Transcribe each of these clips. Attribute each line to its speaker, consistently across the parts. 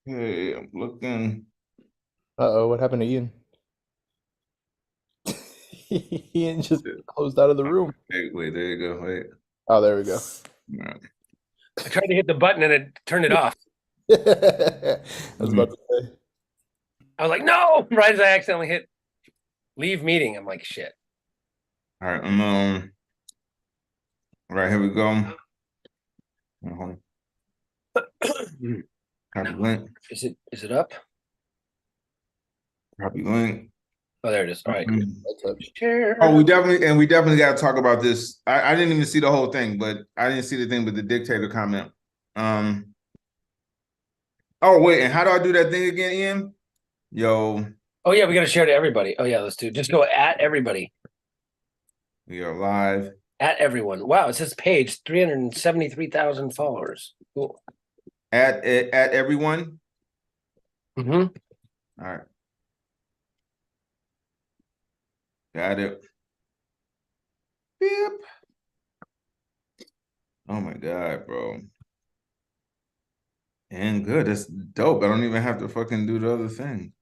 Speaker 1: Hey, I'm looking.
Speaker 2: Uh-oh, what happened to Ian? Ian just closed out of the room.
Speaker 1: Wait, there you go. Wait.
Speaker 2: Oh, there we go.
Speaker 1: All right.
Speaker 3: I tried to hit the button and it turned it off.
Speaker 2: I was about to say.
Speaker 3: I was like, no, right as I accidentally hit leave meeting. I'm like, shit.
Speaker 1: All right, all right, here we go. Copy link.
Speaker 3: Is it up?
Speaker 1: Copy link.
Speaker 3: Oh, there it is. All right.
Speaker 1: Share. Oh, we definitely got to talk about this. I didn't even see the whole thing, but I didn't see the thing with the dictator comment. Oh wait, and how do I do that thing again, Ian? Yo.
Speaker 3: Oh yeah, we got to share to everybody. Oh yeah, let's do. Just go at everybody.
Speaker 1: We are live.
Speaker 3: At everyone. Wow, it says page 373,000 followers. Cool.
Speaker 1: At everyone.
Speaker 3: Mm-hmm.
Speaker 1: All right. Got it. Beep. Oh my God, bro. And good. That's dope. I don't even have to fucking do the other thing.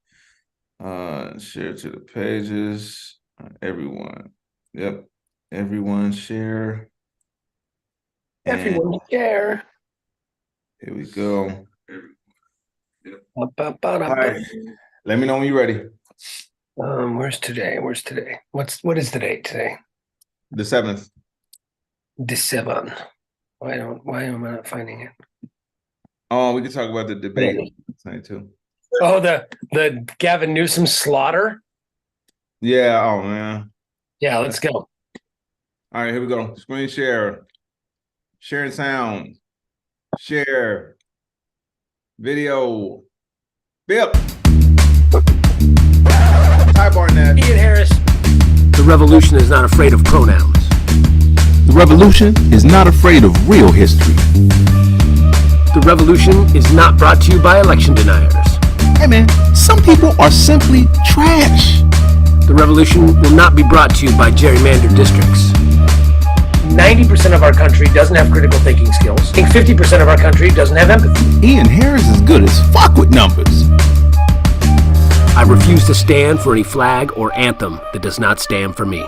Speaker 1: Share to the pages. Everyone. Yep. Everyone share.
Speaker 3: Everyone share.
Speaker 1: Here we go.
Speaker 3: Yep.
Speaker 1: All right. Let me know when you're ready.
Speaker 3: Where's today? What is the date today?
Speaker 1: The 7th.
Speaker 3: The 7th. Why am I not finding it?
Speaker 1: Oh, we can talk about the debate tonight too.
Speaker 3: Oh, the Gavin Newsom slaughter?
Speaker 1: Yeah, oh man.
Speaker 3: Yeah, let's go.
Speaker 1: All right, here we go. Screen share. Sharing sound. Share. Video. Bip. Ty Barnett.
Speaker 3: Ian Harris.
Speaker 4: The revolution is not afraid of pronouns.
Speaker 5: The revolution is not afraid of real history.
Speaker 4: The revolution is not brought to you by election deniers.
Speaker 5: Hey man, some people are simply trash.
Speaker 4: The revolution will not be brought to you by gerrymandered districts.
Speaker 3: 90% of our country doesn't have critical thinking skills. I think 50% of our country doesn't have empathy.
Speaker 5: Ian Harris is good as fuck with numbers.
Speaker 4: I refuse to stand for any flag or anthem that does not stand for me.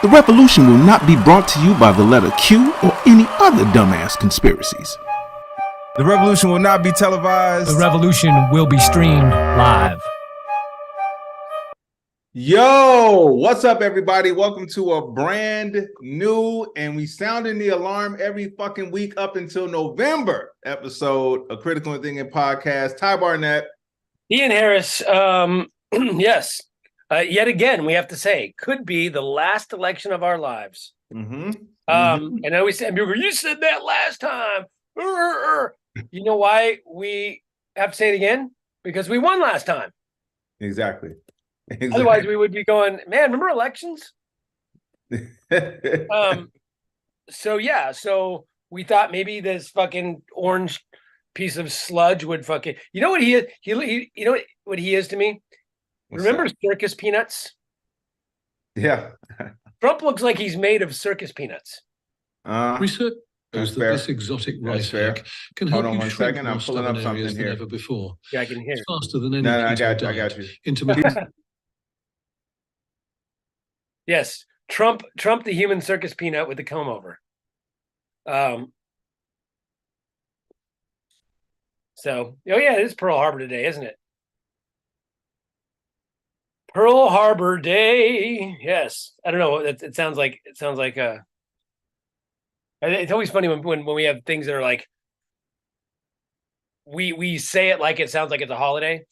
Speaker 5: The revolution will not be brought to you by the letter Q or any other dumbass conspiracies.
Speaker 6: The revolution will not be televised.
Speaker 7: The revolution will be streamed live.
Speaker 1: Yo, what's up, everybody? Welcome to a brand new, and we sounding the alarm every fucking week up until November episode of Critical Thinking Podcast. Ty Barnett.
Speaker 3: Ian Harris, yes. Yet again, we have to say, could be the last election of our lives.
Speaker 1: Mm-hmm.
Speaker 3: I know we said, you said that last time. You know why we have to say it again? Because we won last time.
Speaker 1: Exactly.
Speaker 3: Otherwise, we would be going, man, remember elections? So we thought maybe this fucking orange piece of sludge would fucking, you know what he is? You know what he is to me? Remember circus peanuts?
Speaker 1: Yeah.
Speaker 3: Trump looks like he's made of circus peanuts.
Speaker 8: Research shows that this exotic rice hack can help you shrink more stubborn areas than ever before.
Speaker 3: Yeah, I can hear.
Speaker 8: It's faster than any
Speaker 1: I
Speaker 8: keto
Speaker 1: got you.
Speaker 8: Intermittent.
Speaker 3: Yes, Trump the human circus peanut with the comb over. So, oh yeah, it is Pearl Harbor today, isn't it? Pearl Harbor Day. Yes, I don't know. It sounds like it's always funny when we have things that are like we say it like it sounds like it's a holiday,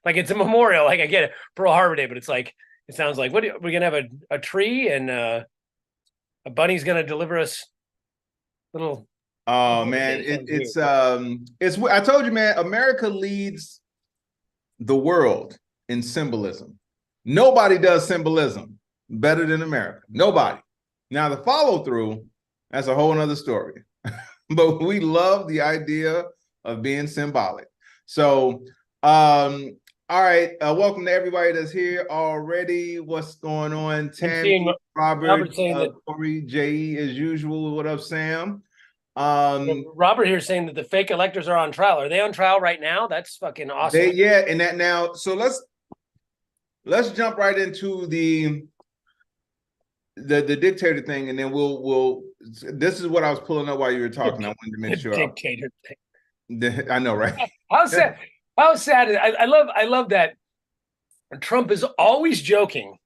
Speaker 3: like it's a memorial. Like I get it, Pearl Harbor Day, but it's like it sounds like we're gonna have a tree and a bunny's gonna deliver us little.
Speaker 1: Oh man, it's I told you, man, America leads the world in symbolism. Nobody does symbolism better than America. Nobody. Now the follow through, that's a whole nother story. But we love the idea of being symbolic. So all right, welcome to everybody that's here already. What's going on? Tammy, Robert, Corey, J.E. as usual. What up, Sam?
Speaker 3: Robert here saying that the fake electors are on trial. Are they on trial right now? That's fucking awesome.
Speaker 1: And that now. So let's jump right into the dictator thing, and then we'll. This is what I was pulling up while you were talking. I wanted to make sure.
Speaker 3: Dictator thing.
Speaker 1: I know, right?
Speaker 3: How sad! How sad! I love that. Trump is always joking.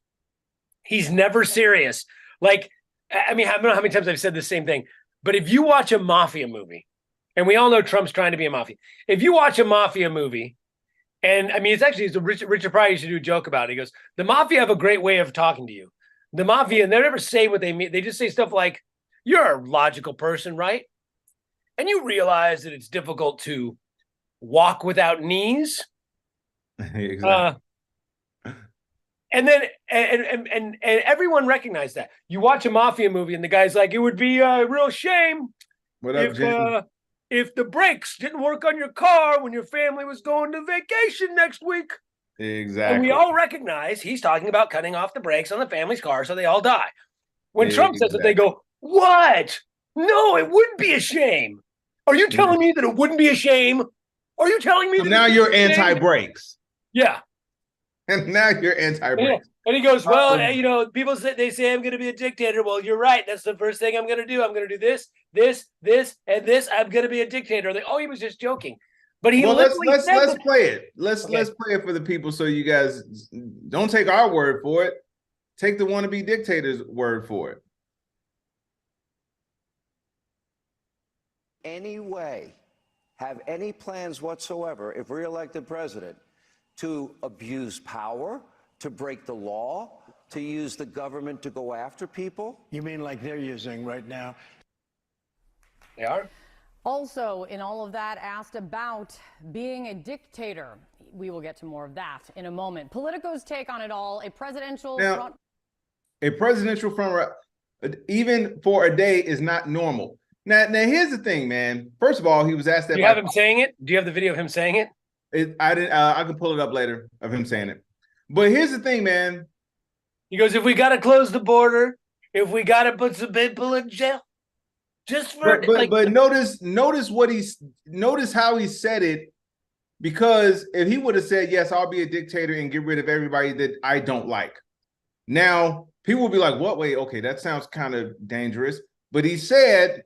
Speaker 3: He's never serious. Like, I mean, I don't know how many times I've said the same thing. But if you watch a mafia movie, and we all know Trump's trying to be a mafia. If you watch a mafia movie, and I mean, it's Richard Pryor used to do a joke about it. He goes, "The mafia have a great way of talking to you. The mafia, and they never say what they mean. They just say stuff like, you're a logical person, right? And you realize that it's difficult to walk without knees."
Speaker 1: Exactly.
Speaker 3: And then and everyone recognized that. You watch a mafia movie and the guy's like, "It would be a real shame if the brakes didn't work on your car when your family was going to vacation next week."
Speaker 1: Exactly.
Speaker 3: And we all recognize he's talking about cutting off the brakes on the family's car so they all die. When Trump says it, they go, "What? No, it wouldn't be a shame. Are you telling me that it wouldn't be a shame? Are you telling me that
Speaker 1: now you're anti-brakes?"
Speaker 3: Yeah.
Speaker 1: And now you're anti-brakes.
Speaker 3: And he goes, "Well, you know, people say I'm going to be a dictator. Well, you're right. That's the first thing I'm going to do. I'm going to do this, and this. I'm going to be a dictator." Like, oh, he was just joking. But he
Speaker 1: let's play it. Let's play it for the people so you guys don't take our word for it. Take the wannabe dictator's word for it.
Speaker 9: Any way, have any plans whatsoever, if reelected president, to abuse power, to break the law, to use the government to go after people?
Speaker 10: You mean like they're using right now?
Speaker 3: They are.
Speaker 11: Also, in all of that, asked about being a dictator. We will get to more of that in a moment. Politico's take on it all, a presidential front
Speaker 1: even for a day, is not normal. Now here's the thing, man. First of all, he was asked that.
Speaker 3: Do you have him saying it? Do you have the video of him saying it?
Speaker 1: I didn't. I can pull it up later of him saying it. But here's the thing, man.
Speaker 3: He goes, "If we got to close the border, if we got to put some people in jail, just for."
Speaker 1: But notice how he said it, because if he would have said, "Yes, I'll be a dictator and get rid of everybody that I don't like," now people will be like, "What? Wait, okay, that sounds kind of dangerous." But he said,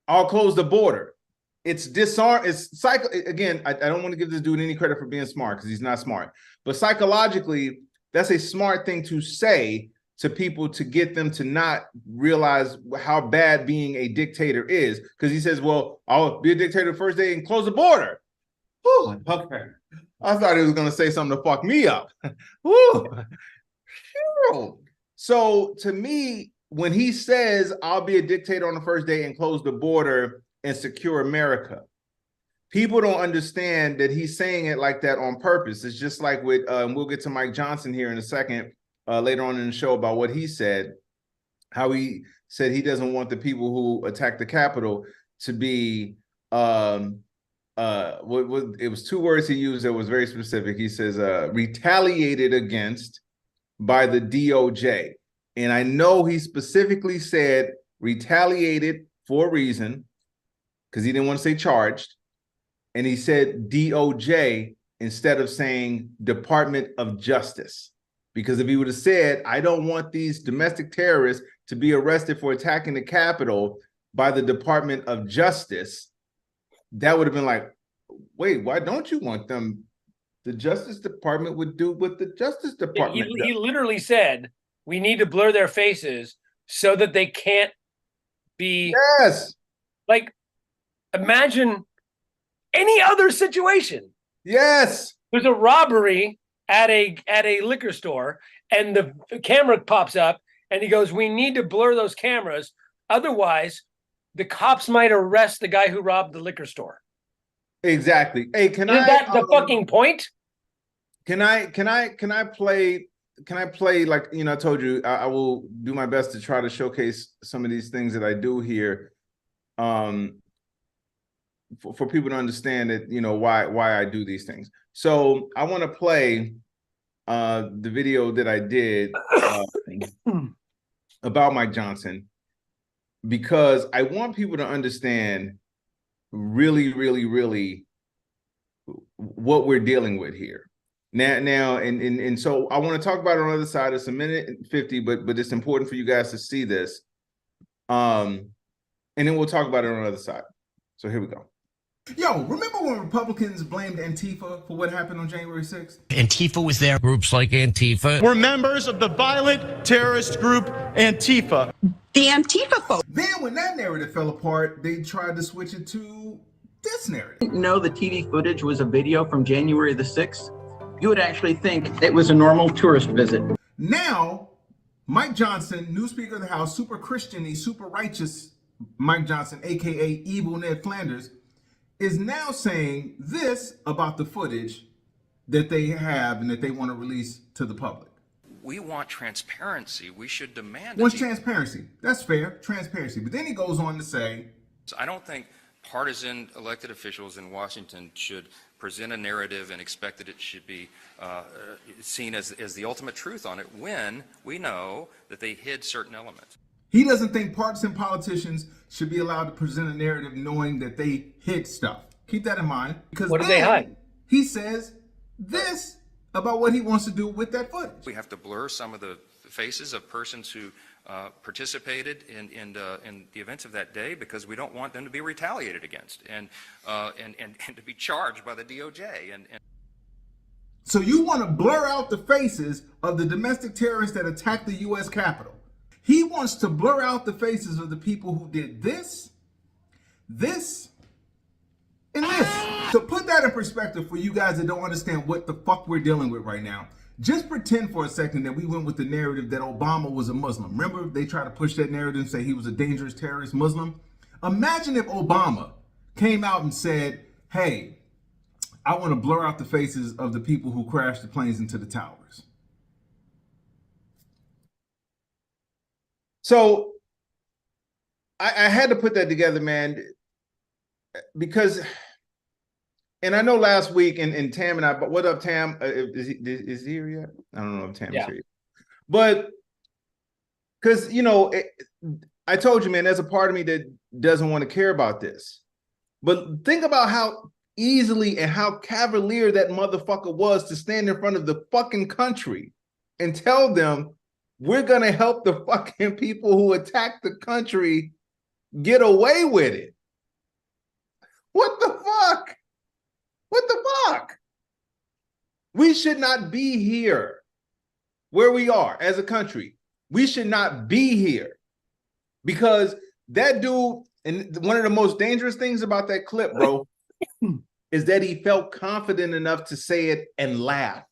Speaker 1: "I'll close the border." It's disarm. It's psycho. Again, I don't want to give this dude any credit for being smart, because he's not smart. But psychologically, that's a smart thing to say to people to get them to not realize how bad being a dictator is. Because he says, "Well, I'll be a dictator the first day and close the border." Whew, okay. I thought he was going to say something to fuck me up. So to me, when he says, "I'll be a dictator on the first day and close the border and secure America," people don't understand that he's saying it like that on purpose. It's just like with, we'll get to Mike Johnson here in a second, later on in the show, about what he said, how he said he doesn't want the people who attacked the Capitol to be, it was two words he used that was very specific. He says, retaliated against by the DOJ. And I know he specifically said retaliated for a reason, because he didn't want to say charged. And he said DOJ instead of saying Department of Justice. Because if he would have said, "I don't want these domestic terrorists to be arrested for attacking the Capitol by the Department of Justice," that would have been like, wait, why don't you want them? The Justice Department would do what the Justice Department does.
Speaker 3: He literally said, "We need to blur their faces so that they can't be."
Speaker 1: Yes.
Speaker 3: Like, imagine any other situation.
Speaker 1: Yes.
Speaker 3: There's a robbery at a liquor store, and the camera pops up, and he goes, "We need to blur those cameras. Otherwise, the cops might arrest the guy who robbed the liquor store."
Speaker 1: Exactly. Hey,
Speaker 3: Isn't that the fucking point?
Speaker 1: Can I play, like, you know, I told you I will do my best to try to showcase some of these things that I do here. For people to understand that, you know, why I do these things. So I want to play the video that I did about Mike Johnson. because I want people to understand really, really, really what we're dealing with here. Now, and so I want to talk about it on the other side. It's a minute and 50, but it's important for you guys to see this. And then we'll talk about it on the other side. So here we go. Yo, remember when Republicans blamed Antifa for what happened on January 6th?
Speaker 12: Antifa was there. Groups like Antifa
Speaker 10: We're members of the violent terrorist group Antifa.
Speaker 13: The Antifa folks.
Speaker 1: Then when that narrative fell apart, they tried to switch it to this narrative.
Speaker 14: No, the TV footage was a video from January the 6th. You would actually think it was a normal tourist visit.
Speaker 1: Now, Mike Johnson, new Speaker of the House, super Christian-y, super righteous Mike Johnson, aka Evil Ned Flanders, is now saying this about the footage that they have and that they want to release to the public.
Speaker 15: We want transparency. We should demand
Speaker 1: What's transparency? That's fair, transparency. But then he goes on to say,
Speaker 15: I don't think partisan elected officials in Washington should present a narrative and expect that it should be seen as the ultimate truth on it when we know that they hid certain elements.
Speaker 1: He doesn't think partisan politicians should be allowed to present a narrative knowing that they hid stuff. Keep that in mind. Because
Speaker 3: what did they hide?
Speaker 1: He says this about what he wants to do with that footage.
Speaker 15: We have to blur some of the faces of persons who participated in the events of that day because we don't want them to be retaliated against and to be charged by the DOJ.
Speaker 1: So you want to blur out the faces of the domestic terrorists that attacked the U.S. Capitol. He wants to blur out the faces of the people who did this, and this. To put that in perspective for you guys that don't understand what the fuck we're dealing with right now, just pretend for a second that we went with the narrative that Obama was a Muslim. Remember, they tried to push that narrative and say he was a dangerous terrorist Muslim? Imagine if Obama came out and said, hey, I want to blur out the faces of the people who crashed the planes into the towers. So I had to put that together, man, because, and I know last week and Tam and I, but what up, Tam? Is he here yet? I don't know if Tam is here yet. But because, you know, I told you, man, there's a part of me that doesn't want to care about this. But think about how easily and how cavalier that motherfucker was to stand in front of the fucking country and tell them, we're going to help the fucking people who attacked the country get away with it. What the fuck? What the fuck? We should not be here where we are as a country. We should not be here because that dude, and one of the most dangerous things about that clip, bro, is that he felt confident enough to say it and laugh.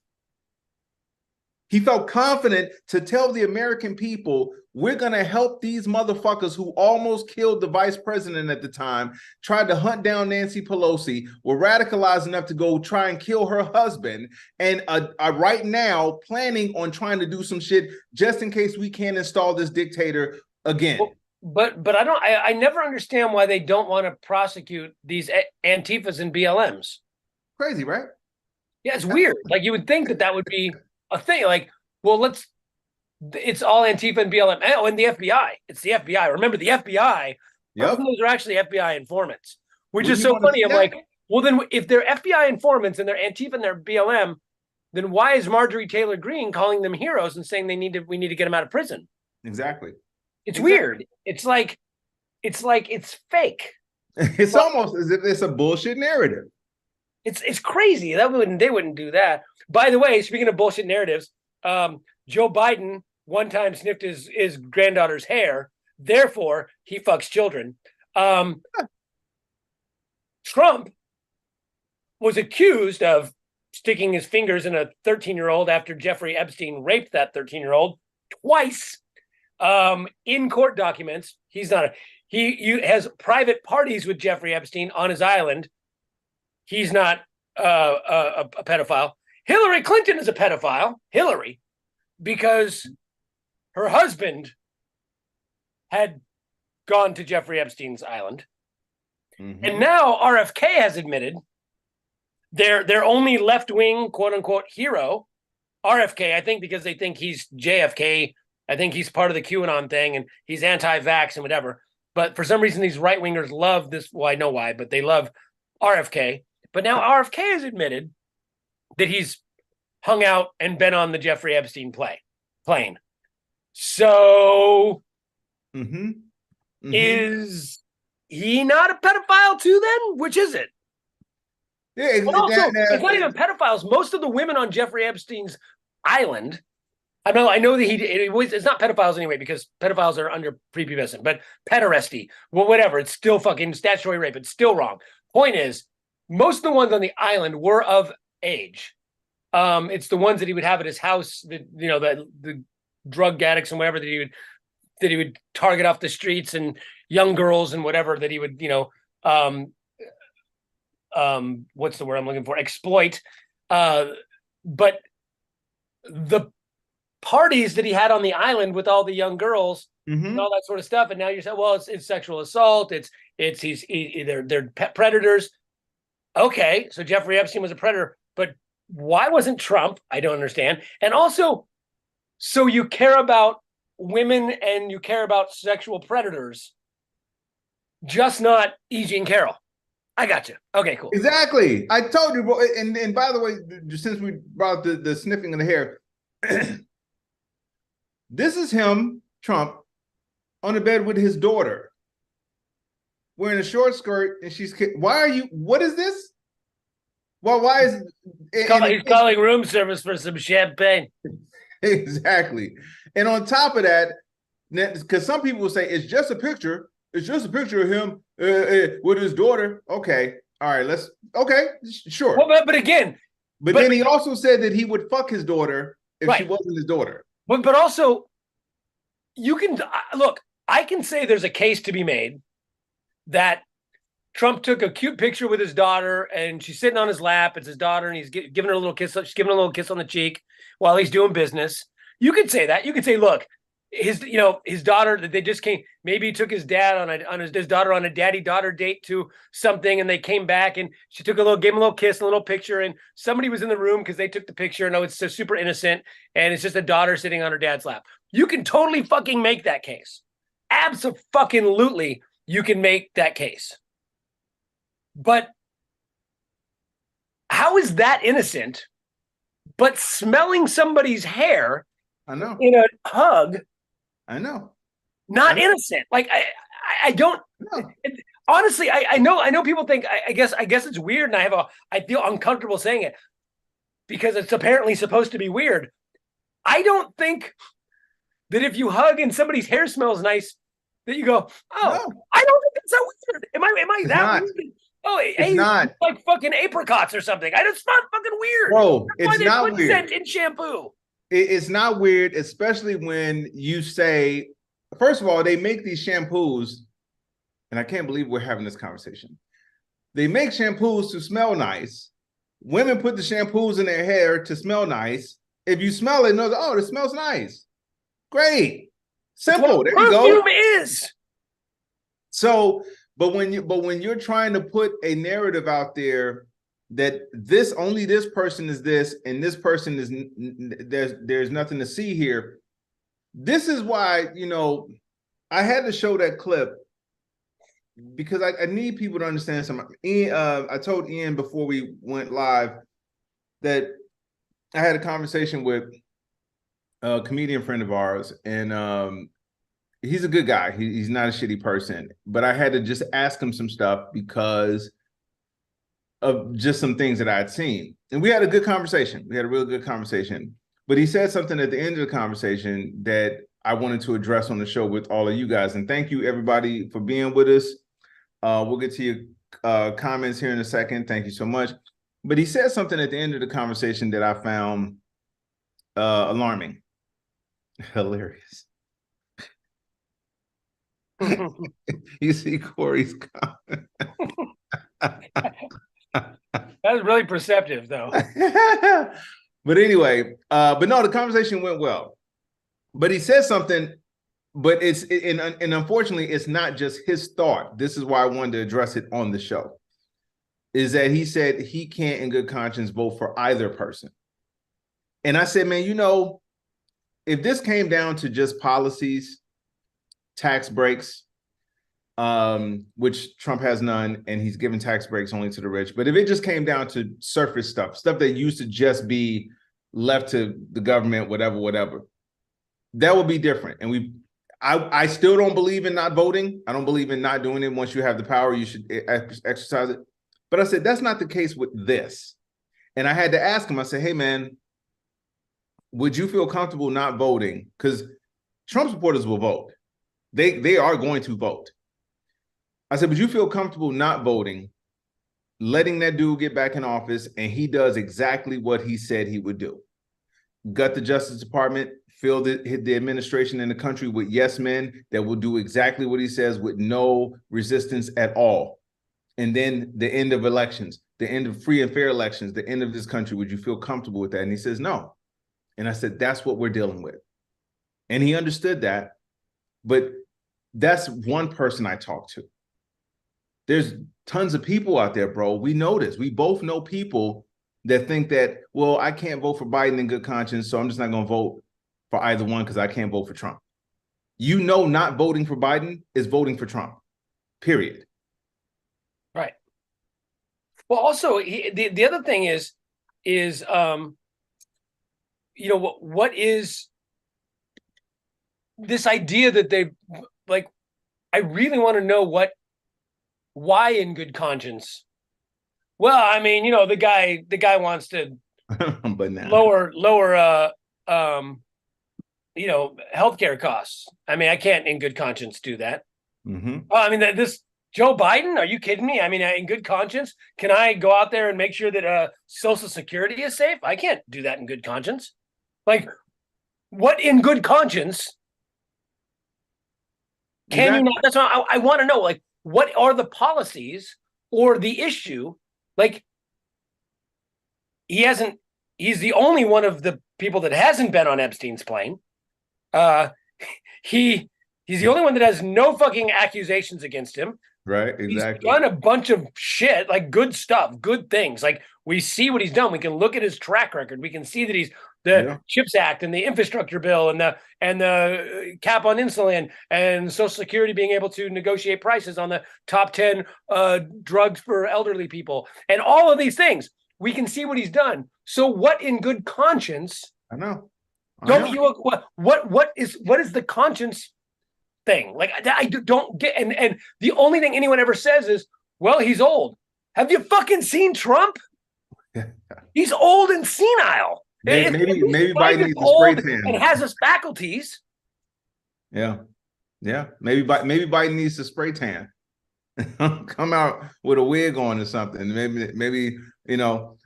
Speaker 1: He felt confident to tell the American people, we're going to help these motherfuckers who almost killed the vice president at the time, tried to hunt down Nancy Pelosi, were radicalized enough to go try and kill her husband, and are right now planning on trying to do some shit just in case we can't install this dictator again.
Speaker 3: Well, but I never understand why they don't want to prosecute these Antifas and BLMs.
Speaker 1: Crazy, right?
Speaker 3: Yeah, it's weird. Like you would think that would be a thing. Like, well, it's all Antifa and BLM. Oh, and the FBI. It's the FBI. Remember, the FBI, those are actually FBI informants, which is so funny. I'm like, well, then if they're FBI informants and they're Antifa and they're BLM, then why is Marjorie Taylor Greene calling them heroes and saying we need to get them out of prison?
Speaker 1: Exactly.
Speaker 3: It's weird. It's like it's fake.
Speaker 1: It's almost as if it's a bullshit narrative.
Speaker 3: It's crazy. They wouldn't do that. By the way, speaking of bullshit narratives, Joe Biden one time sniffed his granddaughter's hair, therefore he fucks children. Trump was accused of sticking his fingers in a 13-year-old after Jeffrey Epstein raped that 13-year-old twice. In court documents, he has private parties with Jeffrey Epstein on his island. He's not a pedophile. Hillary Clinton is a pedophile. Hillary, because her husband had gone to Jeffrey Epstein's island. Mm-hmm. And now RFK has admitted their only left-wing, quote-unquote, hero, RFK, I think because they think he's JFK. I think he's part of the QAnon thing and he's anti-vax and whatever. But for some reason, these right wingers love this. Well, I know why, but they love RFK. But now RFK has admitted that he's hung out and been on the Jeffrey Epstein plane. So is he not a pedophile too then? Which is it?
Speaker 1: Yeah,
Speaker 3: but also, it's not even pedophiles. Most of the women on Jeffrey Epstein's island, I know that it's not pedophiles anyway, because pedophiles are under prepubescent, but pederasty, well, whatever, it's still fucking statutory rape. It's still wrong. Point is, most of the ones on the island were of age. It's the ones that he would have at his house, that, you know, the drug addicts and whatever that he would target off the streets, and young girls and whatever that he would, you know, what's the word I'm looking for? Exploit. But the parties that he had on the island with all the young girls and all that sort of stuff, and now you're saying, well, it's sexual assault. They're pet predators. Okay, so Jeffrey Epstein was a predator, but why wasn't Trump? I don't understand. And also, so you care about women and you care about sexual predators, just not E. Jean Carroll. I got you. Okay, cool.
Speaker 1: Exactly. I told you, bro. And by the way, since we brought the sniffing of the hair, this is him, Trump, on the bed with his daughter, wearing a short skirt, and she's. What is this? Well, why is
Speaker 3: he's calling room service for some champagne?
Speaker 1: Exactly. And on top of that, because some people will say it's just a picture. It's just a picture of him with his daughter. Okay. All right. Sure.
Speaker 3: Well, but again.
Speaker 1: But then he also said that he would fuck his daughter if she wasn't his daughter.
Speaker 3: But also, you can look, I can say there's a case to be made that Trump took a cute picture with his daughter and she's sitting on his lap. It's his daughter and he's giving her a little kiss. She's giving her a little kiss on the cheek while he's doing business. You could say that. You could say, look, his daughter, that they just came, maybe he took his dad his daughter on a daddy-daughter date to something, and they came back and she gave him a little kiss and a little picture, and somebody was in the room because they took the picture, and it's so super innocent, and it's just a daughter sitting on her dad's lap. You can totally fucking make that case. Abso-fucking-lutely, you can make that case. But how is that innocent? But smelling somebody's hair,
Speaker 1: I know,
Speaker 3: in a hug,
Speaker 1: I know,
Speaker 3: not innocent. Like I don't. No. Honestly, I know people think. I guess it's weird, and I feel uncomfortable saying it because it's apparently supposed to be weird. I don't think that if you hug and somebody's hair smells nice, that you go, oh, no. I don't think that's so weird. Am I that weird? Oh, it's not like fucking apricots or something. It's not fucking weird.
Speaker 1: Bro, it's not weird.
Speaker 3: Scent in shampoo.
Speaker 1: It's not weird, especially when you say, first of all, they make these shampoos, and I can't believe we're having this conversation. They make shampoos to smell nice. Women put the shampoos in their hair to smell nice. If you smell it, know, oh, it smells nice. Great. Simple. There you go.
Speaker 3: Perfume is.
Speaker 1: So, but when you're trying to put a narrative out there that only this person is this and this person is there's nothing to see here. This is why, I had to show that clip because I need people to understand something. I told Ian before we went live that I had a conversation with a comedian friend of ours, and he's a good guy. He's not a shitty person, but I had to just ask him some stuff because of just some things that I had seen. And we had a good conversation. We had a real good conversation. But he said something at the end of the conversation that I wanted to address on the show with all of you guys. And thank you, everybody, for being with us. We'll get to your comments here in a second. Thank you so much. But he said something at the end of the conversation that I found alarming. Hilarious. You see Corey's comment.
Speaker 3: That was really perceptive, though.
Speaker 1: But anyway, but no, the conversation went well. But he said something, but and unfortunately, it's not just his thought. This is why I wanted to address it on the show. Is that he said he can't, in good conscience, vote for either person. And I said, man, if this came down to just policies, tax breaks, which Trump has none, and he's giving tax breaks only to the rich. But if it just came down to surface stuff that used to just be left to the government, whatever, that would be different. And I still don't believe in not voting. I don't believe in not doing it. Once you have the power, you should exercise it. But I said, that's not the case with this. And I had to ask him, I said, hey, man, would you feel comfortable not voting? Because Trump supporters will vote. They are going to vote. I said, would you feel comfortable not voting, letting that dude get back in office, and he does exactly what he said he would do? Gut the Justice Department, fill the administration in the country with yes men that will do exactly what he says with no resistance at all. And then the end of elections, the end of free and fair elections, the end of this country, would you feel comfortable with that? And he says, no. And I said, that's what we're dealing with. And he understood that, but that's one person I talked to. There's tons of people out there, bro. We know this. We both know people that think that, well, I can't vote for Biden in good conscience, so I'm just not going to vote for either one because I can't vote for Trump. You know, not voting for Biden is voting for Trump, period.
Speaker 3: Right. Well, also, the other thing is you know, what is this idea that they, like, I really want to know why in good conscience? Well, I mean, you know, the guy wants to lower you know, healthcare costs. I mean, I can't in good conscience do that.
Speaker 1: Mm-hmm.
Speaker 3: Oh, I mean, this Joe Biden, are you kidding me? I mean, in good conscience, can I go out there and make sure that Social Security is safe? I can't do that in good conscience. Like, what in good conscience can you not? That's what I want to know. Like, what are the policies or the issue? Like, he's the only one of the people that hasn't been on Epstein's plane. He's the only one that has no fucking accusations against him.
Speaker 1: Right, exactly.
Speaker 3: He's done a bunch of shit, like good stuff, good things. Like, we see what he's done. We can look at his track record. We can see that he's the CHIPS Act and the infrastructure bill and the cap on insulin and Social Security being able to negotiate prices on the top 10 drugs for elderly people and all of these things. We can see what he's done. So what in good conscience?
Speaker 1: I know.
Speaker 3: What is the conscience thing? Like, I don't get, and the only thing anyone ever says is, well, he's old. Have you fucking seen Trump? He's old and senile.
Speaker 1: Maybe Biden needs a spray tan
Speaker 3: and has his faculties.
Speaker 1: Yeah. Maybe Biden needs a spray tan. Come out with a wig on or something. Maybe you know.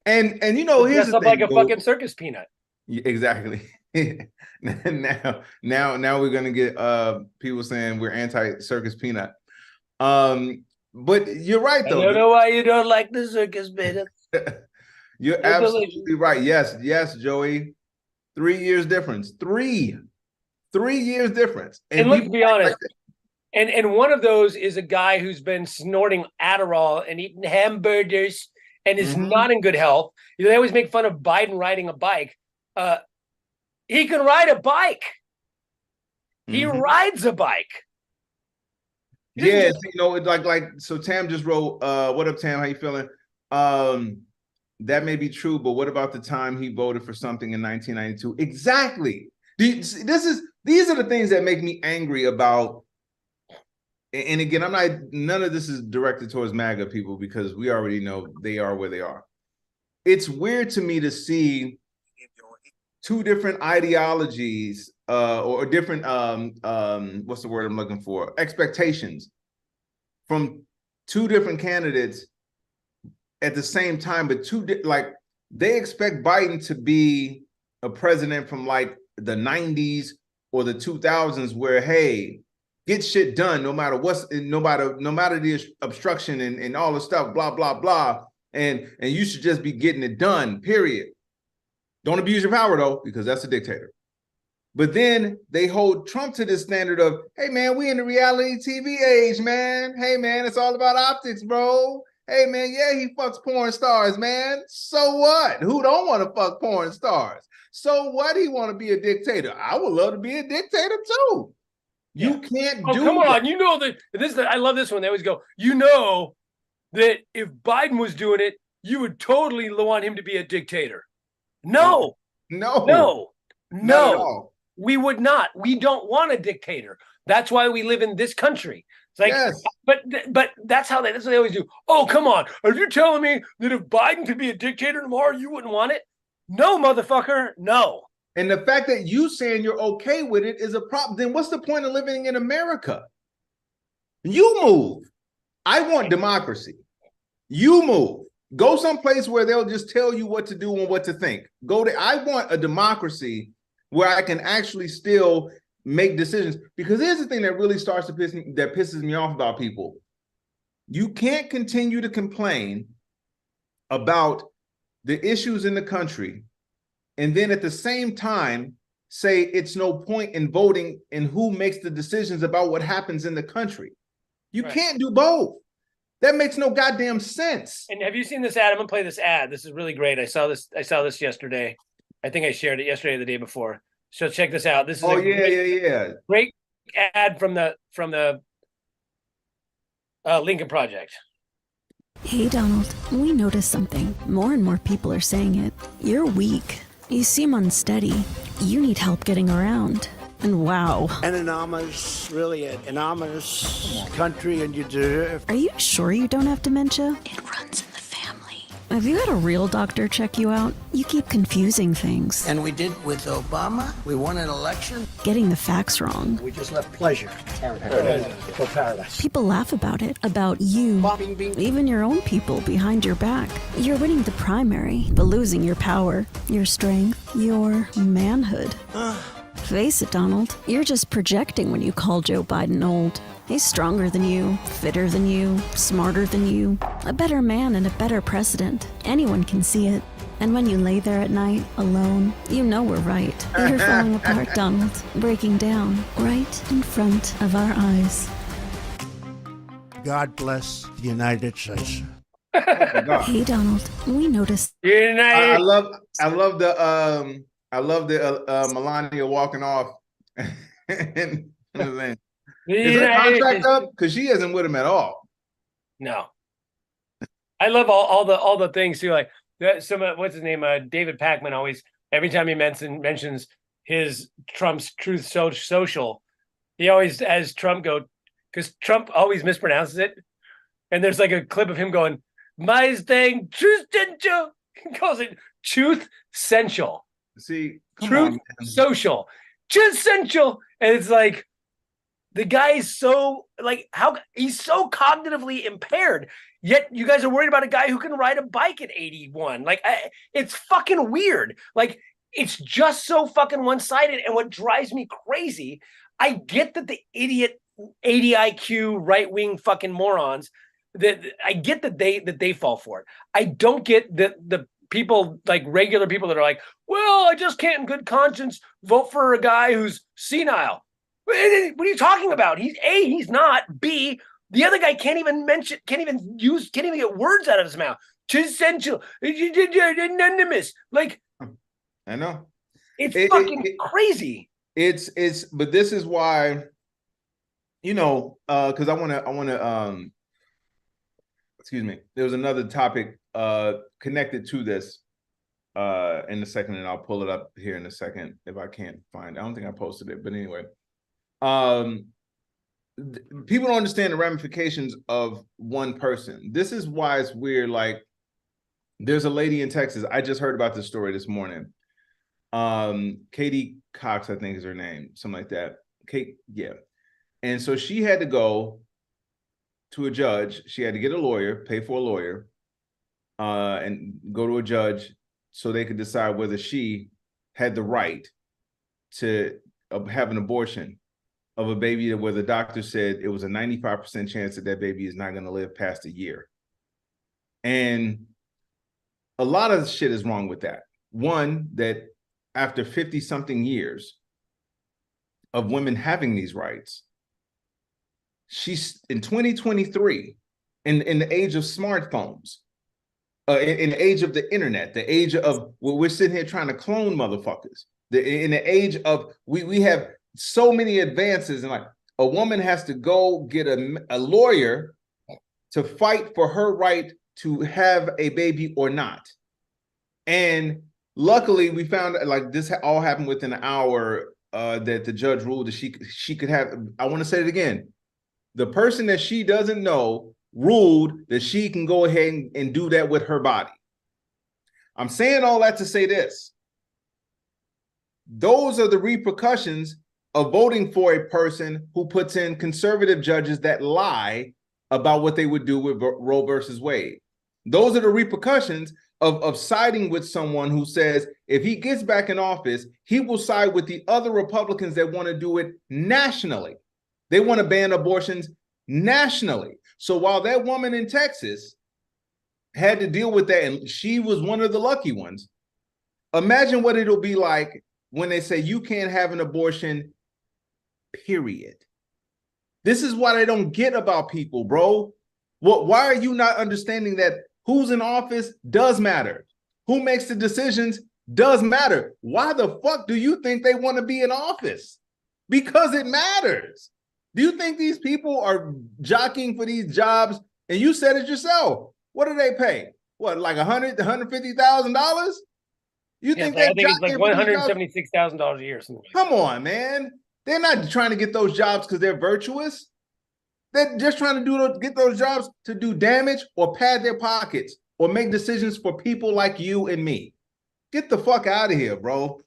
Speaker 1: And you know, here's the thing,
Speaker 3: like a fucking circus peanut.
Speaker 1: Exactly. now we're gonna get people saying we're anti-circus peanut. But you're right though.
Speaker 3: I don't know why you don't like the circus peanut.
Speaker 1: You're absolutely right. Yes, Joey. 3 years difference. 3 years difference.
Speaker 3: And let's be honest. And one of those is a guy who's been snorting Adderall and eating hamburgers and is not in good health. You know, they always make fun of Biden riding a bike. He can ride a bike. He rides a bike.
Speaker 1: Yeah, you know, like so Tam just wrote, what up, Tam? How you feeling? That may be true, but what about the time he voted for something in 1992? Exactly. These are the things that make me angry about. And again, none of this is directed towards MAGA people because we already know they are where they are. It's weird to me to see two different ideologies or different, what's the word I'm looking for? Expectations from two different candidates at the same time, but they expect Biden to be a president from like the 90s or the 2000s where, hey, get shit done no matter the obstruction and all the stuff, blah, blah, blah. And you should just be getting it done, period. Don't abuse your power though, because that's a dictator. But then they hold Trump to this standard of, hey man, we in the reality TV age, man. Hey man, it's all about optics, bro. Hey man, yeah, he fucks porn stars, man. So what? Who don't want to fuck porn stars? So what? He want to be a dictator? I would love to be a dictator too. You can't do
Speaker 3: come
Speaker 1: that.
Speaker 3: on. You know that I love this one. They always go, you know that if Biden was doing it, you would totally want him to be a dictator. No. We would not. We don't want a dictator. That's why we live in this country. It's like,
Speaker 1: yes.
Speaker 3: but that's what they always do. Oh, come on. Are you telling me that if Biden could be a dictator tomorrow, you wouldn't want it? No, motherfucker. No.
Speaker 1: And the fact that you saying you're okay with it is a problem. Then what's the point of living in America? You move. I want democracy. You move. Go someplace where they'll just tell you what to do and what to think. I want a democracy where I can actually still make decisions. Because here's the thing that really starts to pisses me off about people. You can't continue to complain about the issues in the country and then at the same time say it's no point in voting in who makes the decisions about what happens in the country. You can't do both. That makes no goddamn sense.
Speaker 3: And have you seen this ad? I'm gonna play this ad. This is really great. I saw this yesterday. I think I shared it yesterday or the day before. So check this out. This is great ad from the Lincoln Project.
Speaker 13: Hey Donald, we noticed something. More and more people are saying it. You're weak. You seem unsteady. You need help getting around. And wow.
Speaker 16: An enormous, really an enormous country, and you deserve.
Speaker 13: Are you sure you don't have dementia? It runs in the family. Have you had a real doctor check you out? You keep confusing things.
Speaker 16: And we did with Obama. We won an election.
Speaker 13: Getting the facts wrong.
Speaker 16: We just left pleasure. For paradise.
Speaker 13: People laugh about it, about you, even your own people behind your back. You're winning the primary, but losing your power, your strength, your manhood. Face it, Donald. You're just projecting when you call Joe Biden old. He's stronger than you, fitter than you, smarter than you, a better man and a better president. Anyone can see it. And when you lay there at night, alone, you know we're right. You're falling apart, Donald. Breaking down, right in front of our eyes.
Speaker 16: God bless the United States.
Speaker 13: Hey, Donald, we noticed.
Speaker 1: I love the Melania walking off. Is her contract up? Because she isn't with him at all.
Speaker 3: No. I love all the things too. Like what's his name? David Pakman always, every time he mentions his Trump's Truth Social, he always has Trump go, because Trump always mispronounces it. And there's like a clip of him going, my thing, Truth Central. He calls it Truth Central.
Speaker 1: See,
Speaker 3: Truth Social, Truth Central. And it's like, the guy is so he's so cognitively impaired, yet you guys are worried about a guy who can ride a bike at 81. It's fucking weird. Like, it's just so fucking one-sided. And what drives me crazy, I get that the idiot 80 IQ right-wing fucking morons, I get that they fall for it. I don't get the people, like regular people, that are like, well, I just can't in good conscience vote for a guy who's senile. What are you talking about? He's not. B, the other guy can't even get words out of his mouth. Essential, anonymous. Like,
Speaker 1: I know.
Speaker 3: It's fucking crazy.
Speaker 1: But this is why, because I want to, excuse me. There was another topic connected to this in a second, and I'll pull it up here in a second if I can't find it. I don't think I posted it, but anyway. People don't understand the ramifications of one person. This is why it's weird. Like, there's a lady in Texas. I just heard about this story this morning. Katie Cox, I think is her name, something like that. Kate, yeah. And so she had to go to a judge. She had to get a lawyer, pay for a lawyer, and go to a judge so they could decide whether she had the right to have an abortion of a baby where the doctor said it was a 95% chance that baby is not going to live past a year. And a lot of shit is wrong with that. One, that after 50 something years of women having these rights, she's in 2023, in the age of smartphones, in the age of the internet, the age of where we're sitting here trying to clone motherfuckers, in the age of we have so many advances, and like, a woman has to go get a lawyer to fight for her right to have a baby or not. And luckily, we found like this all happened within an hour that the judge ruled that she could have. I want to say it again. The person that she doesn't know ruled that she can go ahead and do that with her body. I'm saying all that to say this. Those are the repercussions of voting for a person who puts in conservative judges that lie about what they would do with Roe versus Wade. Those are the repercussions of siding with someone who says if he gets back in office, he will side with the other Republicans that want to do it nationally. They want to ban abortions nationally. So while that woman in Texas had to deal with that, and she was one of the lucky ones, imagine what it'll be like when they say you can't have an abortion, period. This is what I don't get about people, bro. Why are you not understanding that who's in office does matter? Who makes the decisions does matter. Why the fuck do you think they want to be in office? Because it matters. Do you think these people are jockeying for these jobs? And you said it yourself. What do they pay? What, like $150,000? You think
Speaker 3: I think it's like $176,000 a year.
Speaker 1: Come on, man. They're not trying to get those jobs because they're virtuous. They're just trying to get those jobs to do damage or pad their pockets or make decisions for people like you and me. Get the fuck out of here, bro.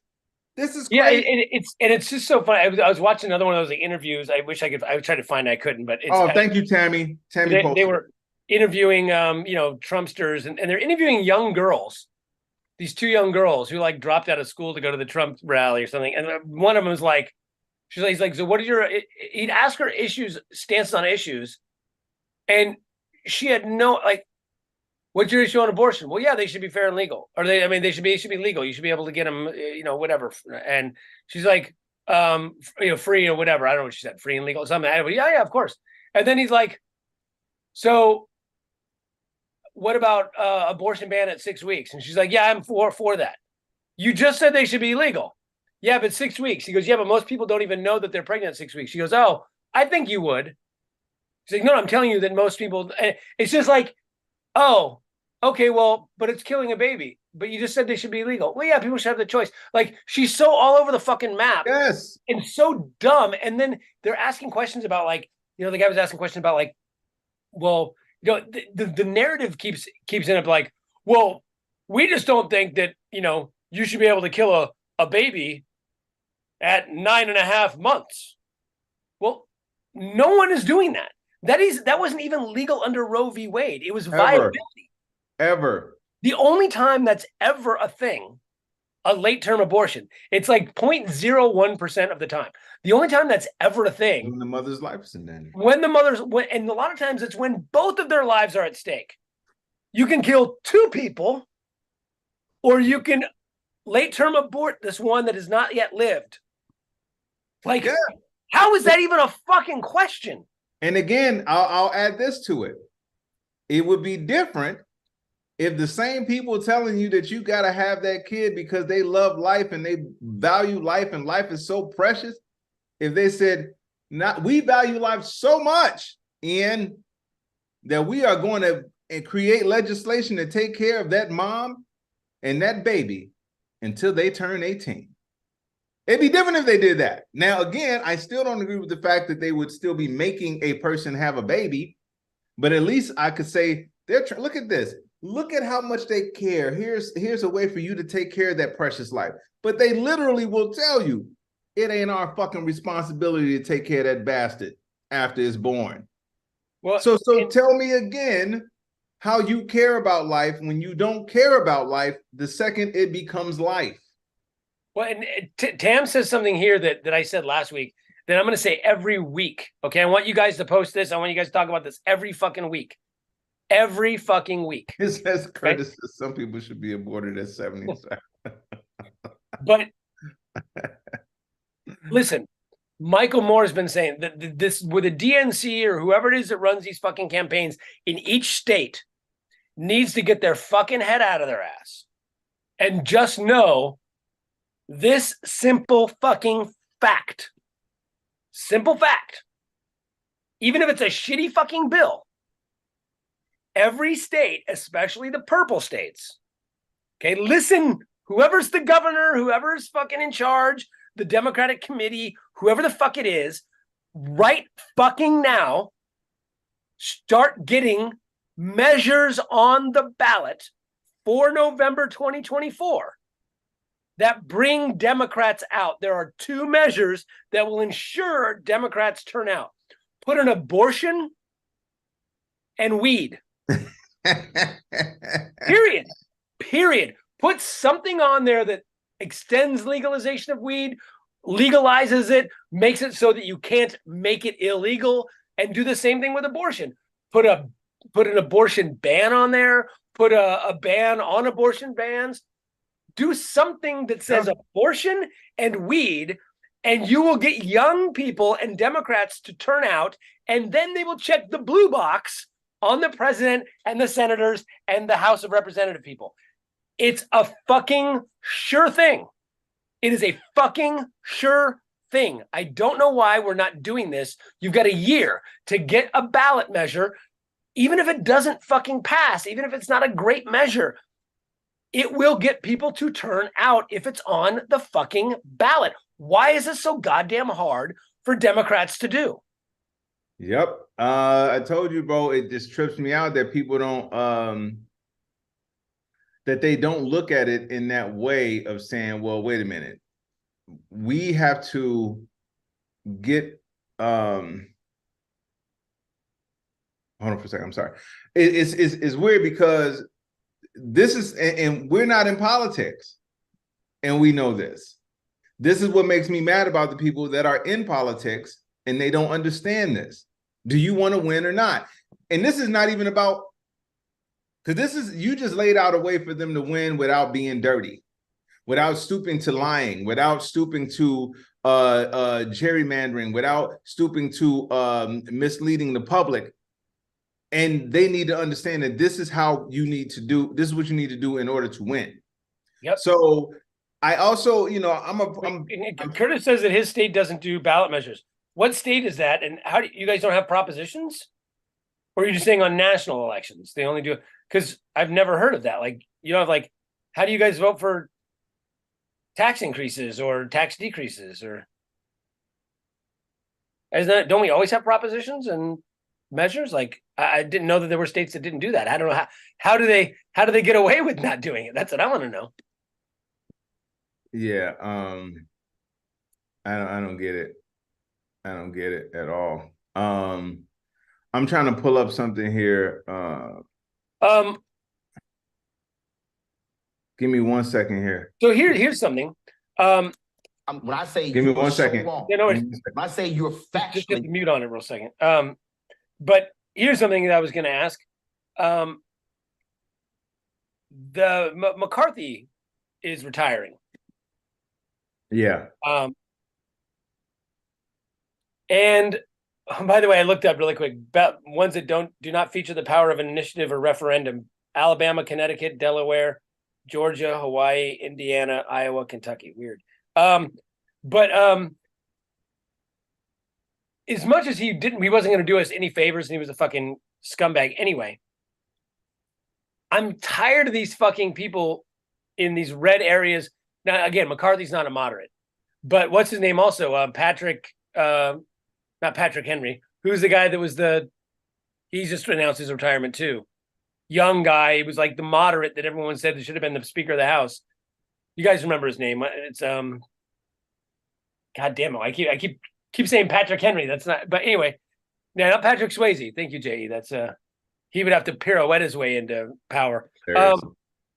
Speaker 1: This is crazy.
Speaker 3: Yeah, it's just so funny. I was watching another one of those interviews. I wish I could. I tried to find it, I couldn't. But
Speaker 1: thank you, Tammy.
Speaker 3: They were interviewing, Trumpsters, and they're interviewing young girls. These two young girls who like dropped out of school to go to the Trump rally or something, and one of them was like, he's like, so what are your? He'd ask her stance on issues, and she had no like. What's your issue on abortion? Well, yeah, they should be fair and legal. Or they should be legal. You should be able to get them, whatever. And she's like, free or whatever. I don't know what she said, free and legal, something. Yeah, of course. And then he's like, so what about abortion ban at 6 weeks? And she's like, yeah, I'm for that. You just said they should be legal. Yeah, but 6 weeks. He goes, yeah, but most people don't even know that they're pregnant at 6 weeks. She goes, oh, I think you would. She's like, no, I'm telling you that most people, it's just like, oh, okay, well, but it's killing a baby. But you just said they should be legal. Well, yeah, people should have the choice. Like, she's so all over the fucking map.
Speaker 1: Yes.
Speaker 3: And so dumb. And then they're asking questions about, like, the guy was asking questions about, like, well, the narrative keeps in up like, well, we just don't think that, you should be able to kill a baby at 9.5 months. Well, no one is doing that. That wasn't even legal under Roe v. Wade. It was viability.
Speaker 1: Ever.
Speaker 3: The only time that's ever a thing, a late-term abortion, it's like 0.01% of the time. The only time that's ever a thing.
Speaker 1: When the mother's life is in danger.
Speaker 3: And a lot of times it's when both of their lives are at stake. You can kill two people, or you can late-term abort this one that has not yet lived. Like, how is that even a fucking question?
Speaker 1: And again, I'll add this to it. It would be different if the same people telling you that you got to have that kid because they love life and they value life and life is so precious, if they said, we value life so much, Ian, that we are going to create legislation to take care of that mom and that baby until they turn 18. It'd be different if they did that. Now, again, I still don't agree with the fact that they would still be making a person have a baby, but at least I could say, look at this. Look at how much they care. Here's a way for you to take care of that precious life. But they literally will tell you, it ain't our fucking responsibility to take care of that bastard after it's born. Well, so tell me again how you care about life when you don't care about life the second it becomes life.
Speaker 3: Well, and Tam says something here that I said last week that I'm going to say every week. Okay, I want you guys to post this. I want you guys to talk about this every fucking week. Every fucking week.
Speaker 1: It says Curtis says some people should be aborted at 77.
Speaker 3: But listen, Michael Moore has been saying that this with the DNC or whoever it is that runs these fucking campaigns in each state needs to get their fucking head out of their ass and just know this simple fucking fact. Simple fact. even if it's a shitty fucking bill, every state, especially the purple states, okay, listen, whoever's the governor, whoever's fucking in charge, the Democratic committee, whoever the fuck it is, right fucking now, start getting measures on the ballot for November 2024 that bring Democrats out. There are 2 measures that will ensure Democrats turn out. Put an abortion and weed. Period. Put something on there that extends legalization of weed, legalizes it, makes it so that you can't make it illegal, and do the same thing with abortion. Put an abortion ban on there, put a ban on abortion bans. Do something that says abortion and weed, and you will get young people and Democrats to turn out, and then they will check the blue box on the president and the senators and the House of Representative people. It's a fucking sure thing. It is a fucking sure thing. I don't know why we're not doing this. You've got a year to get a ballot measure, even if it doesn't fucking pass, even if it's not a great measure. It will get people to turn out if it's on the fucking ballot. Why is this so goddamn hard for Democrats to do?
Speaker 1: Yep. I told you, bro, it just trips me out that people don't, that they don't look at it in that way of saying, well, wait a minute. We have to get, hold on for a second. I'm sorry. It's weird because this is, and we're not in politics, and we know this. This is what makes me mad about the people that are in politics and they don't understand this. Do you want to win or not? And this is not even about, because this is, you just laid out a way for them to win without being dirty, without stooping to lying, without stooping to gerrymandering, without stooping to misleading the public. And they need to understand that this is how you need to do, this is what you need to do in order to win.
Speaker 3: Yep.
Speaker 1: So I also, you know,
Speaker 3: Curtis says that his state doesn't do ballot measures. What state is that? And how do you guys don't have propositions? Or are you just saying on national elections they only do it? Because I've never heard of that. Like, you know, like, how do you guys vote for tax increases or tax decreases? Or isn't that, don't we always have propositions and measures? Like, I didn't know that there were states that didn't do that. I don't know how do they get away with not doing it? That's what I want to know.
Speaker 1: Yeah, I don't get it. I don't get it at all. I'm trying to pull up something here. Give me 1 second here.
Speaker 3: So here's something.
Speaker 17: When I say,
Speaker 1: give me 1 second.
Speaker 17: When I say you're factually,
Speaker 3: just get the mute on it real second. But here's something that I was going to ask. The McCarthy is retiring.
Speaker 1: Yeah.
Speaker 3: And by the way, I looked up really quick. Ones that do not feature the power of an initiative or referendum: Alabama, Connecticut, Delaware, Georgia, Hawaii, Indiana, Iowa, Kentucky. Weird. But as much as he wasn't going to do us any favors, and he was a fucking scumbag anyway. I'm tired of these fucking people in these red areas. Now, again, McCarthy's not a moderate, but what's his name also? Not Patrick Henry. Who's the guy that was he just announced his retirement too. Young guy. He was like the moderate that everyone said should have been the Speaker of the House. You guys remember his name? It's God damn it. I keep saying Patrick Henry. That's not, but anyway. Yeah, not Patrick Swayze. Thank you, J.E. That's he would have to pirouette his way into power.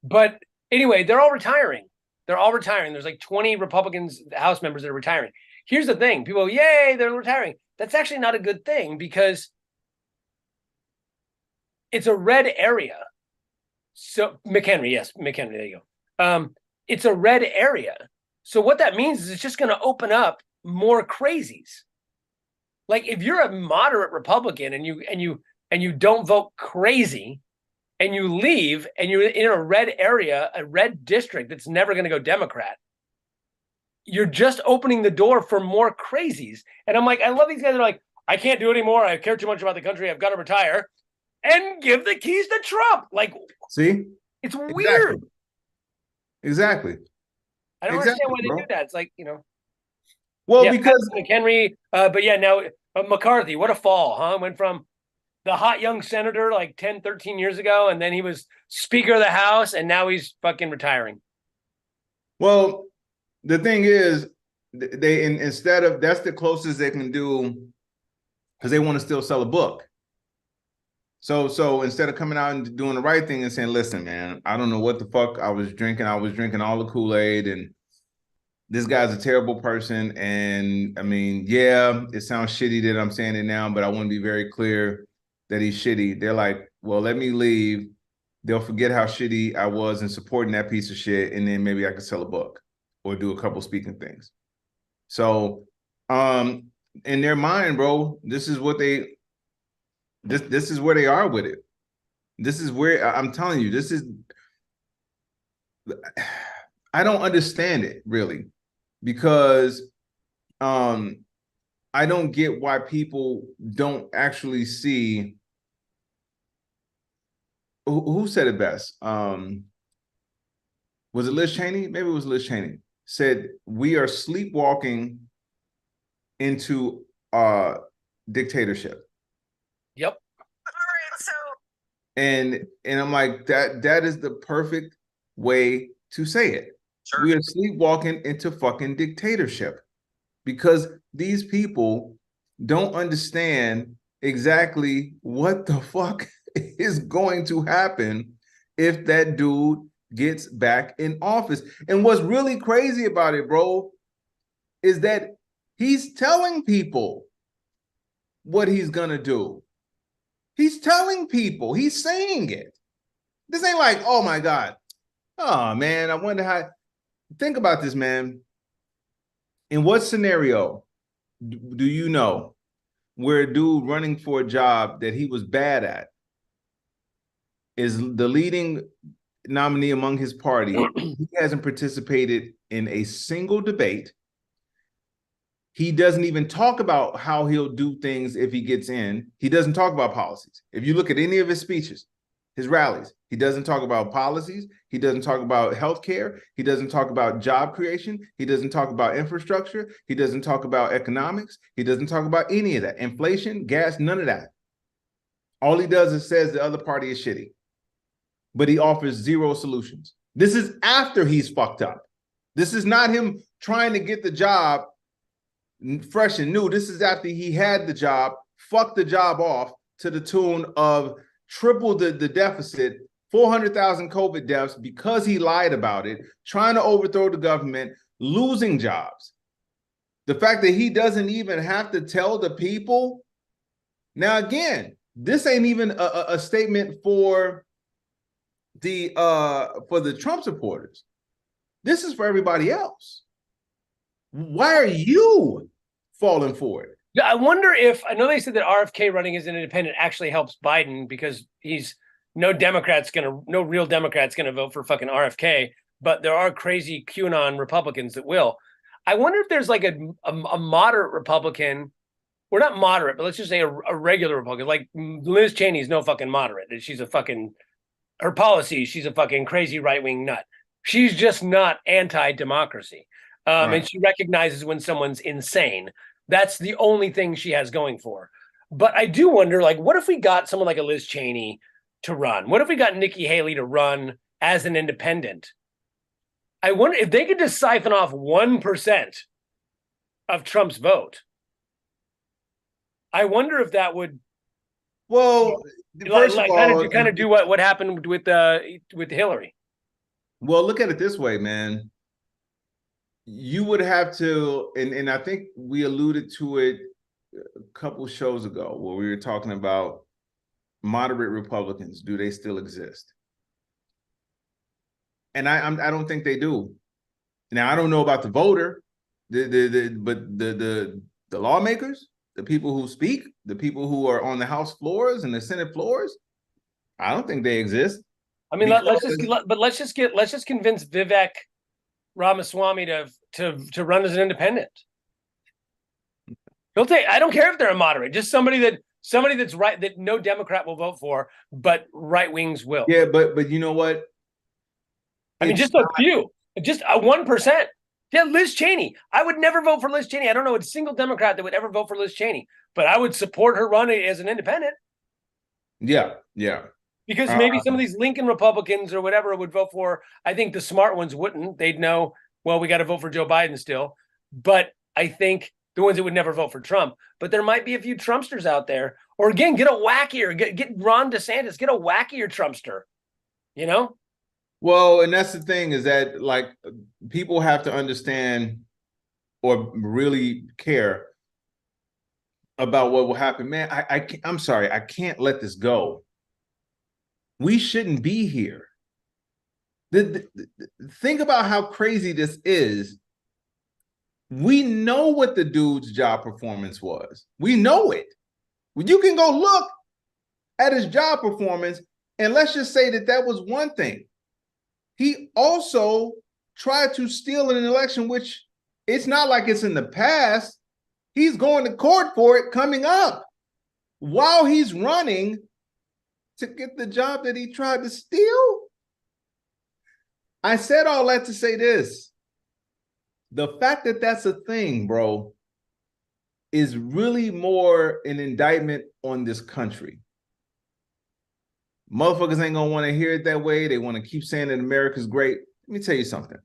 Speaker 3: But anyway, they're all retiring. There's like 20 Republicans, House members that are retiring. Here's the thing. People go, yay, they're retiring. That's actually not a good thing because it's a red area. So McHenry, there you go. It's a red area. So what that means is it's just going to open up more crazies. Like if you're a moderate Republican and you don't vote crazy and you leave and you're in a red area, a red district that's never going to go Democrat, you're just opening the door for more crazies. And I'm like, I love these guys that are like, I can't do it anymore. I care too much about the country. I've got to retire, and give the keys to Trump. Like,
Speaker 1: see,
Speaker 3: it's weird.
Speaker 1: Exactly.
Speaker 3: I don't understand why they do that. It's like,
Speaker 1: well, because
Speaker 3: McHenry, but yeah, now McCarthy, what a fall, huh? Went from the hot young senator like 10, 13 years ago, and then he was Speaker of the House, and now he's fucking retiring.
Speaker 1: Well, the thing is, they instead of that's the closest they can do, because they want to still sell a book. So instead of coming out and doing the right thing and saying, listen, man, I don't know what the fuck I was drinking all the Kool-Aid, and this guy's a terrible person. And I mean, yeah, it sounds shitty that I'm saying it now, but I want to be very clear that he's shitty. They're like, well, let me leave. They'll forget how shitty I was in supporting that piece of shit, and then maybe I could sell a book or do a couple speaking things. So in their mind, bro, this is what this is where they are with it. This is where I'm telling you, I don't understand it really, because I don't get why people don't actually see. Who said it best? Was it Liz Cheney? Maybe it was Liz Cheney. Said, we are sleepwalking into dictatorship.
Speaker 3: Yep.
Speaker 1: And I'm like, that is the perfect way to say it. Sure. We are sleepwalking into fucking dictatorship, because these people don't understand exactly what the fuck is going to happen if that dude gets back in office. And what's really crazy about it, bro, is that he's telling people what he's gonna do. He's telling people, he's saying it. This ain't like, oh my God, oh man, I wonder how. Think about this, man. In what scenario do you know where a dude running for a job that he was bad at is the leading nominee among his party? He hasn't participated in a single debate. He doesn't even talk about how he'll do things if he gets in. He doesn't talk about policies. If you look at any of his speeches, his rallies, he doesn't talk about policies. He doesn't talk about healthcare. He doesn't talk about job creation. He doesn't talk about infrastructure. He doesn't talk about economics. He doesn't talk about any of that. Inflation, gas, none of that. All he does is says the other party is shitty, but he offers zero solutions. This is after he's fucked up. This is not him trying to get the job fresh and new. This is after he had the job, fucked the job off to the tune of triple the deficit, 400,000 COVID deaths because he lied about it, trying to overthrow the government, losing jobs. The fact that he doesn't even have to tell the people. Now, again, this ain't even a statement for the Trump supporters. This is for everybody else. Why are you falling for it?
Speaker 3: Yeah, I wonder if, I know they said that RFK running as an independent actually helps Biden, because no real Democrat's gonna vote for fucking RFK, but there are crazy QAnon Republicans that will. I wonder if there's like a moderate Republican, or not moderate, but let's just say a regular Republican, like Liz Cheney's no fucking moderate. She's a fucking, her policies, she's a fucking crazy right-wing nut. She's just not anti-democracy. Right. And she recognizes when someone's insane. That's the only thing she has going for. But I do wonder, like, what if we got someone like a Liz Cheney to run? What if we got Nikki Haley to run as an independent? I wonder if they could just siphon off 1% of Trump's vote. I wonder if that would,
Speaker 1: well,
Speaker 3: kind of do what happened with Hillary.
Speaker 1: Well, look at it this way, man. You would have to, and I think we alluded to it a couple shows ago where we were talking about moderate Republicans. Do they still exist? And I don't think they do. Now, I don't know about the voter, but the lawmakers, the people who speak, the people who are on the House floors and the Senate floors, I don't think they exist.
Speaker 3: I mean, let's just convince Vivek Ramaswamy to run as an independent. He'll take. I don't care if they're a moderate, just somebody that's right, that no Democrat will vote for, but right wings will.
Speaker 1: Yeah, but you know what?
Speaker 3: I mean, just a few, just a 1%. Yeah, Liz Cheney. I would never vote for Liz Cheney. I don't know a single Democrat that would ever vote for Liz Cheney, but I would support her run as an independent.
Speaker 1: Yeah.
Speaker 3: Because maybe some of these Lincoln Republicans or whatever would vote for. I think the smart ones wouldn't. They'd know, well, we got to vote for Joe Biden still. But I think the ones that would never vote for Trump. But there might be a few Trumpsters out there. Or again, get a wackier, get Ron DeSantis, get a wackier Trumpster. You know?
Speaker 1: Well, and that's the thing, is that like people have to understand or really care about what will happen. Man, I'm sorry, I can't let this go. We shouldn't be here. Think about how crazy this is. We know what the dude's job performance was. We know it. You can go look at his job performance, and let's just say that was one thing. He also tried to steal an election, which it's not like it's in the past. He's going to court for it coming up while he's running to get the job that he tried to steal. I said all that to say this. The fact that that's a thing, bro, is really more an indictment on this country. Motherfuckers ain't gonna want to hear it that way. They want to keep saying that America's great. Let me tell you something.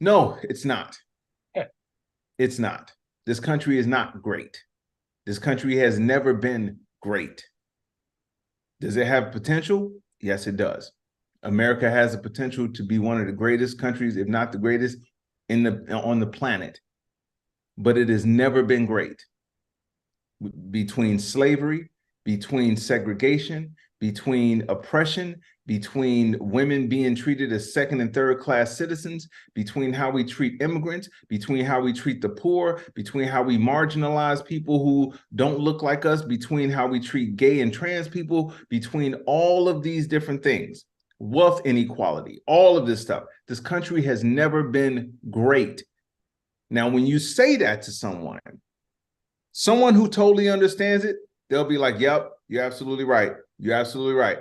Speaker 1: No, it's not. It's not. This country is not great. This country has never been great. Does it have potential? Yes, it does. America has the potential to be one of the greatest countries, if not the greatest, on the planet. But it has never been great. Between slavery, between segregation, between oppression, between women being treated as second and third class citizens, between how we treat immigrants, between how we treat the poor, between how we marginalize people who don't look like us, between how we treat gay and trans people, between all of these different things, wealth inequality, all of this stuff. This country has never been great. Now, when you say that to someone who totally understands it, they'll be like, yep, you're absolutely right. You're absolutely right.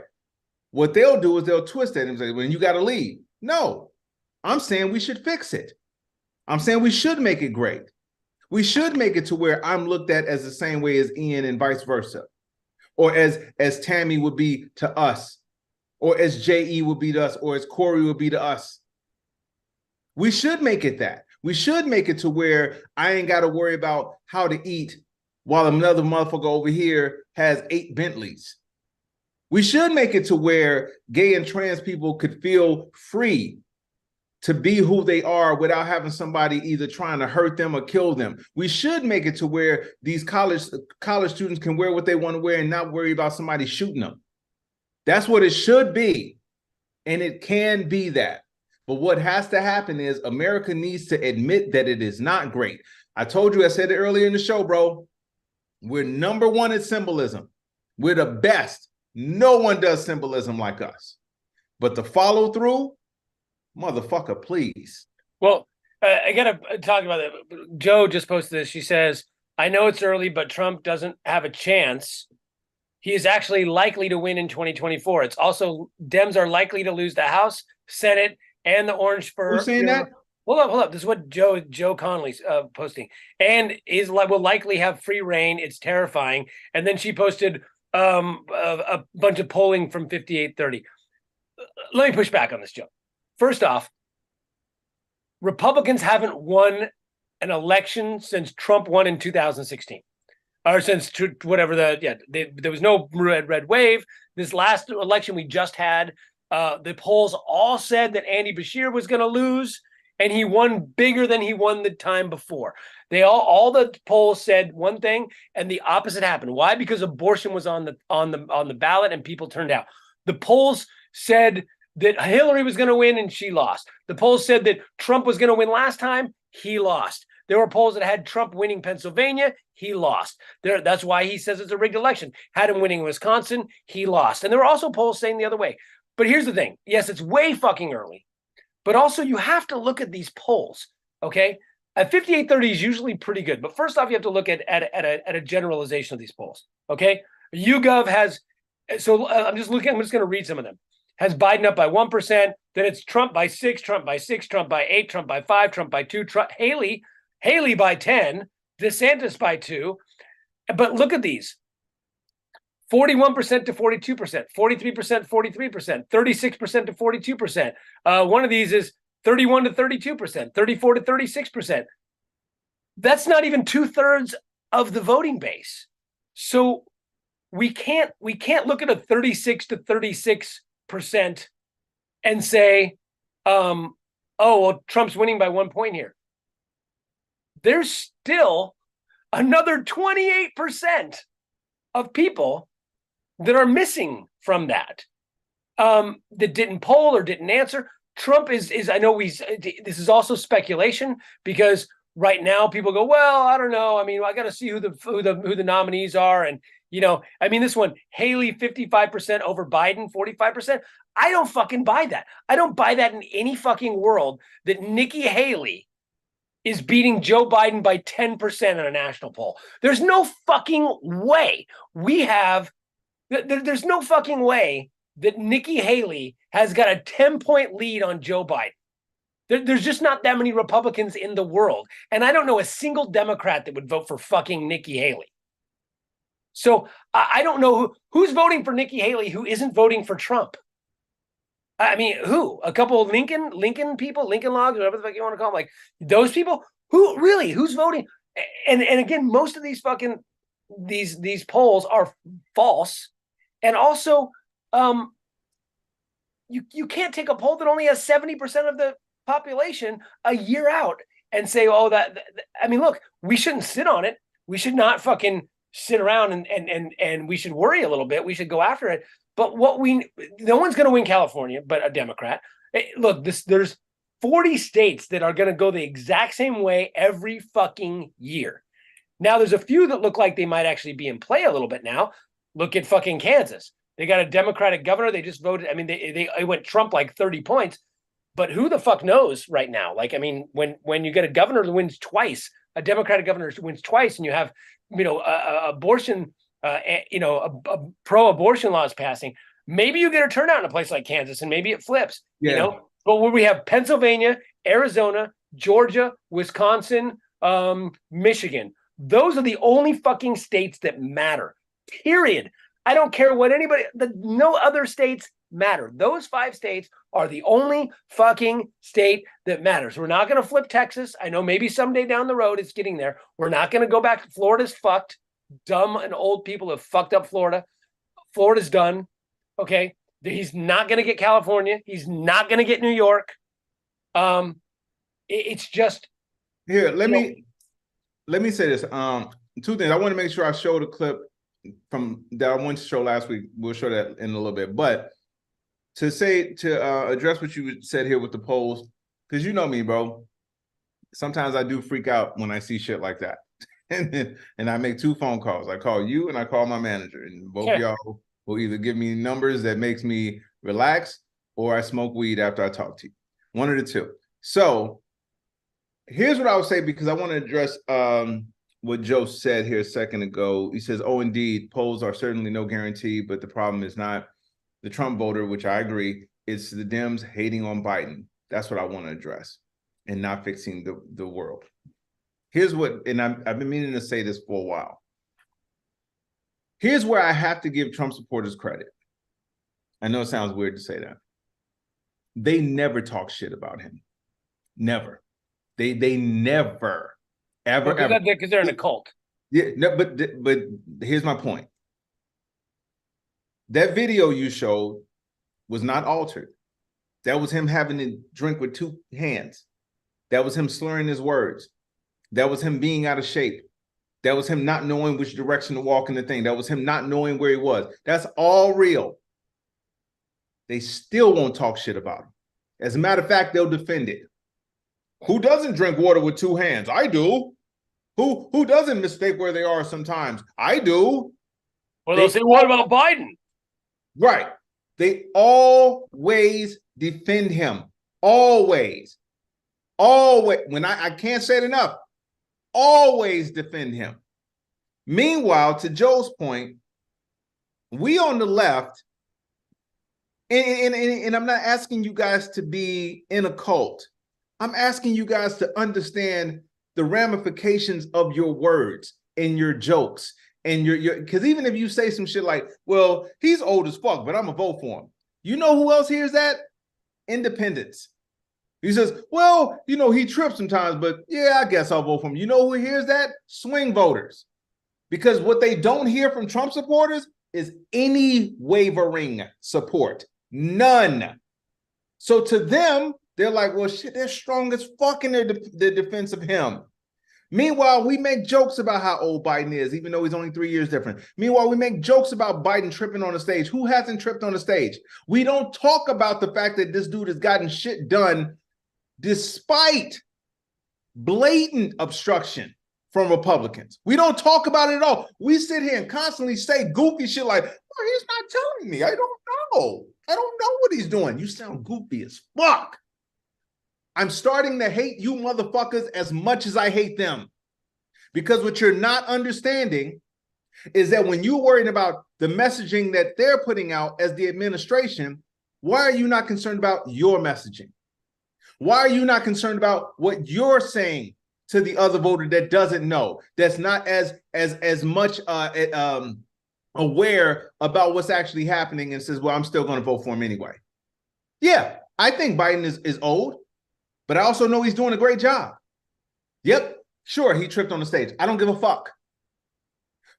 Speaker 1: What they'll do is they'll twist it and say, well, you got to leave. No, I'm saying we should fix it. I'm saying we should make it great. We should make it to where I'm looked at as the same way as Ian and vice versa. Or as Tammy would be to us. Or as J.E. would be to us. Or as Corey would be to us. We should make it that. We should make it to where I ain't got to worry about how to eat while another motherfucker over here has 8 Bentleys. We should make it to where gay and trans people could feel free to be who they are without having somebody either trying to hurt them or kill them. We should make it to where these college students can wear what they want to wear and not worry about somebody shooting them. That's what it should be. And it can be that. But what has to happen is America needs to admit that it is not great. I told you, I said it earlier in the show, bro. We're number one at symbolism. We're the best. No one does symbolism like us. But the follow through, motherfucker, please.
Speaker 3: Well, I got to talk about that. Joe just posted this. She says, I know it's early, but Trump doesn't have a chance. He is actually likely to win in 2024. It's also Dems are likely to lose the House, Senate, and the Orange Fur.
Speaker 1: Who's saying that?
Speaker 3: Hold up. This is what Joe Connolly's posting. And will likely have free reign. It's terrifying. And then she posted a bunch of polling from 5830. Let me push back on this, Joe. First off, Republicans haven't won an election since Trump won in 2016. Or since whatever there was no red wave. This last election we just had, the polls all said that Andy Bashir was going to lose, and he won bigger than he won the time before. They all the polls said one thing, and the opposite happened. Why? Because abortion was on the ballot, and people turned out. The polls said that Hillary was going to win, and she lost. The polls said that Trump was going to win last time. He lost. There were polls that had Trump winning Pennsylvania. He lost. That's why he says it's a rigged election. Had him winning Wisconsin. He lost. And there were also polls saying the other way. But here's the thing. Yes, it's way fucking early. But also you have to look at these polls, okay? At 58-30 is usually pretty good. But first off, you have to look at a generalization of these polls. Okay. YouGov has, I'm just going to read some of them. Has Biden up by 1%. Then it's Trump by 6, Trump by 6, Trump by 8, Trump by 5, Trump by 2, Haley by 10, DeSantis by 2. But look at these. 41% to 42%, 43%, 43%, 36% to 42%. One of these is 31 to 32%, 34 to 36%. That's not even 2/3 of the voting base. So we can't look at a 36 to 36% and say, oh, well, Trump's winning by 1 point here. There's still another 28% of people that are missing from that didn't poll or didn't answer. Trump is I know this is also speculation because right now people go, well, I don't know. I mean, I got to see who the nominees are. And, I mean, this one, Haley, 55% over Biden, 45%. I don't fucking buy that. I don't buy that in any fucking world that Nikki Haley is beating Joe Biden by 10% in a national poll. There's no fucking way there's no fucking way that Nikki Haley has got a 10-point lead on Joe Biden. There's just not that many Republicans in the world. And I don't know a single Democrat that would vote for fucking Nikki Haley. So I don't know who's voting for Nikki Haley who isn't voting for Trump. I mean, who? A couple of Lincoln people, Lincoln logs, whatever the fuck you want to call them, like those people? Who's voting? And again, most of these fucking these polls are false. And also, you can't take a poll that only has 70% of the population a year out and say, oh, I mean, look, we shouldn't sit on it. We should not fucking sit around and we should worry a little bit. We should go after it. But no one's going to win California, but a Democrat. Look, there's 40 states that are going to go the exact same way every fucking year. Now, there's a few that look like they might actually be in play a little bit now. Look at fucking Kansas. They got a Democratic governor. They just voted. I mean, they went Trump like 30 points. But who the fuck knows right now? Like, I mean, when you get a governor that wins twice, a Democratic governor wins twice, and you have, abortion, pro-abortion laws passing, maybe you get a turnout in a place like Kansas, and maybe it flips.
Speaker 1: Yeah.
Speaker 3: But where we have Pennsylvania, Arizona, Georgia, Wisconsin, Michigan, those are the only fucking states that matter. Period. I don't care what no other states matter. Those 5 states are the only fucking state that matters. We're not going to flip Texas. I know maybe someday down the road it's getting there. We're not going to go back. Florida's fucked. Dumb and old people have fucked up Florida. Florida's done. Okay. He's not going to get California. He's not going to get New York. It's just
Speaker 1: here. Let me say this. 2 things. I want to make sure I show the clip from that I wanted to show last week. We'll show that in a little bit, but to address what you said here with the polls, because you know me, bro. Sometimes I do freak out when I see shit like that, and I make 2 phone calls. I call you and I call my manager, and both of y'all will either give me numbers that makes me relax, or I smoke weed after I talk to you. One of the 2. So here's what I would say, because I want to address what Joe said here a second ago. He says, oh, indeed, polls are certainly no guarantee, but the problem is not the Trump voter, which I agree, it's the Dems hating on Biden. That's what I want to address, and not fixing the world. Here's what, and I've been meaning to say this for a while. Here's where I have to give Trump supporters credit. I know it sounds weird to say that. They never talk shit about him. Never. They never, ever, ever.
Speaker 3: Because they're in a cult.
Speaker 1: Yeah, no, but here's my point. That video you showed was not altered. That was him having to drink with 2 hands. That was him slurring his words. That was him being out of shape. That was him not knowing which direction to walk in the thing. That was him not knowing where he was. That's all real. They still won't talk shit about him. As a matter of fact, they'll defend it. Who doesn't drink water with 2 hands? I do. Who doesn't mistake where they are sometimes? I do.
Speaker 3: Well, they'll say, what about Biden?
Speaker 1: Right. They always defend him. Always. Always, when I can't say it enough, always defend him. Meanwhile, to Joe's point, we on the left, and I'm not asking you guys to be in a cult. I'm asking you guys to understand the ramifications of your words and your jokes and your because even if you say some shit like, well, he's old as fuck, but I'm gonna vote for him. You know who else hears that? Independents. He says, well, you know, he trips sometimes, but yeah, I guess I'll vote for him. You know who hears that? Swing voters. Because what they don't hear from Trump supporters is any wavering support. None. So to them, they're like, well, shit, they're strong as fuck in their defense of him. Meanwhile, we make jokes about how old Biden is, even though he's only 3 years different. Meanwhile, we make jokes about Biden tripping on the stage. Who hasn't tripped on the stage? We don't talk about the fact that this dude has gotten shit done despite blatant obstruction from Republicans. We don't talk about it at all. We sit here and constantly say goofy shit like, oh, he's not telling me. I don't know. I don't know what he's doing. You sound goofy as fuck. I'm starting to hate you motherfuckers as much as I hate them. Because what you're not understanding is that when you're worried about the messaging that they're putting out as the administration, why are you not concerned about your messaging? Why are you not concerned about what you're saying to the other voter that doesn't know, that's not as much aware about what's actually happening and says, well, I'm still going to vote for him anyway? Yeah, I think Biden is old, but I also know he's doing a great job. Yep, sure, he tripped on the stage. I don't give a fuck.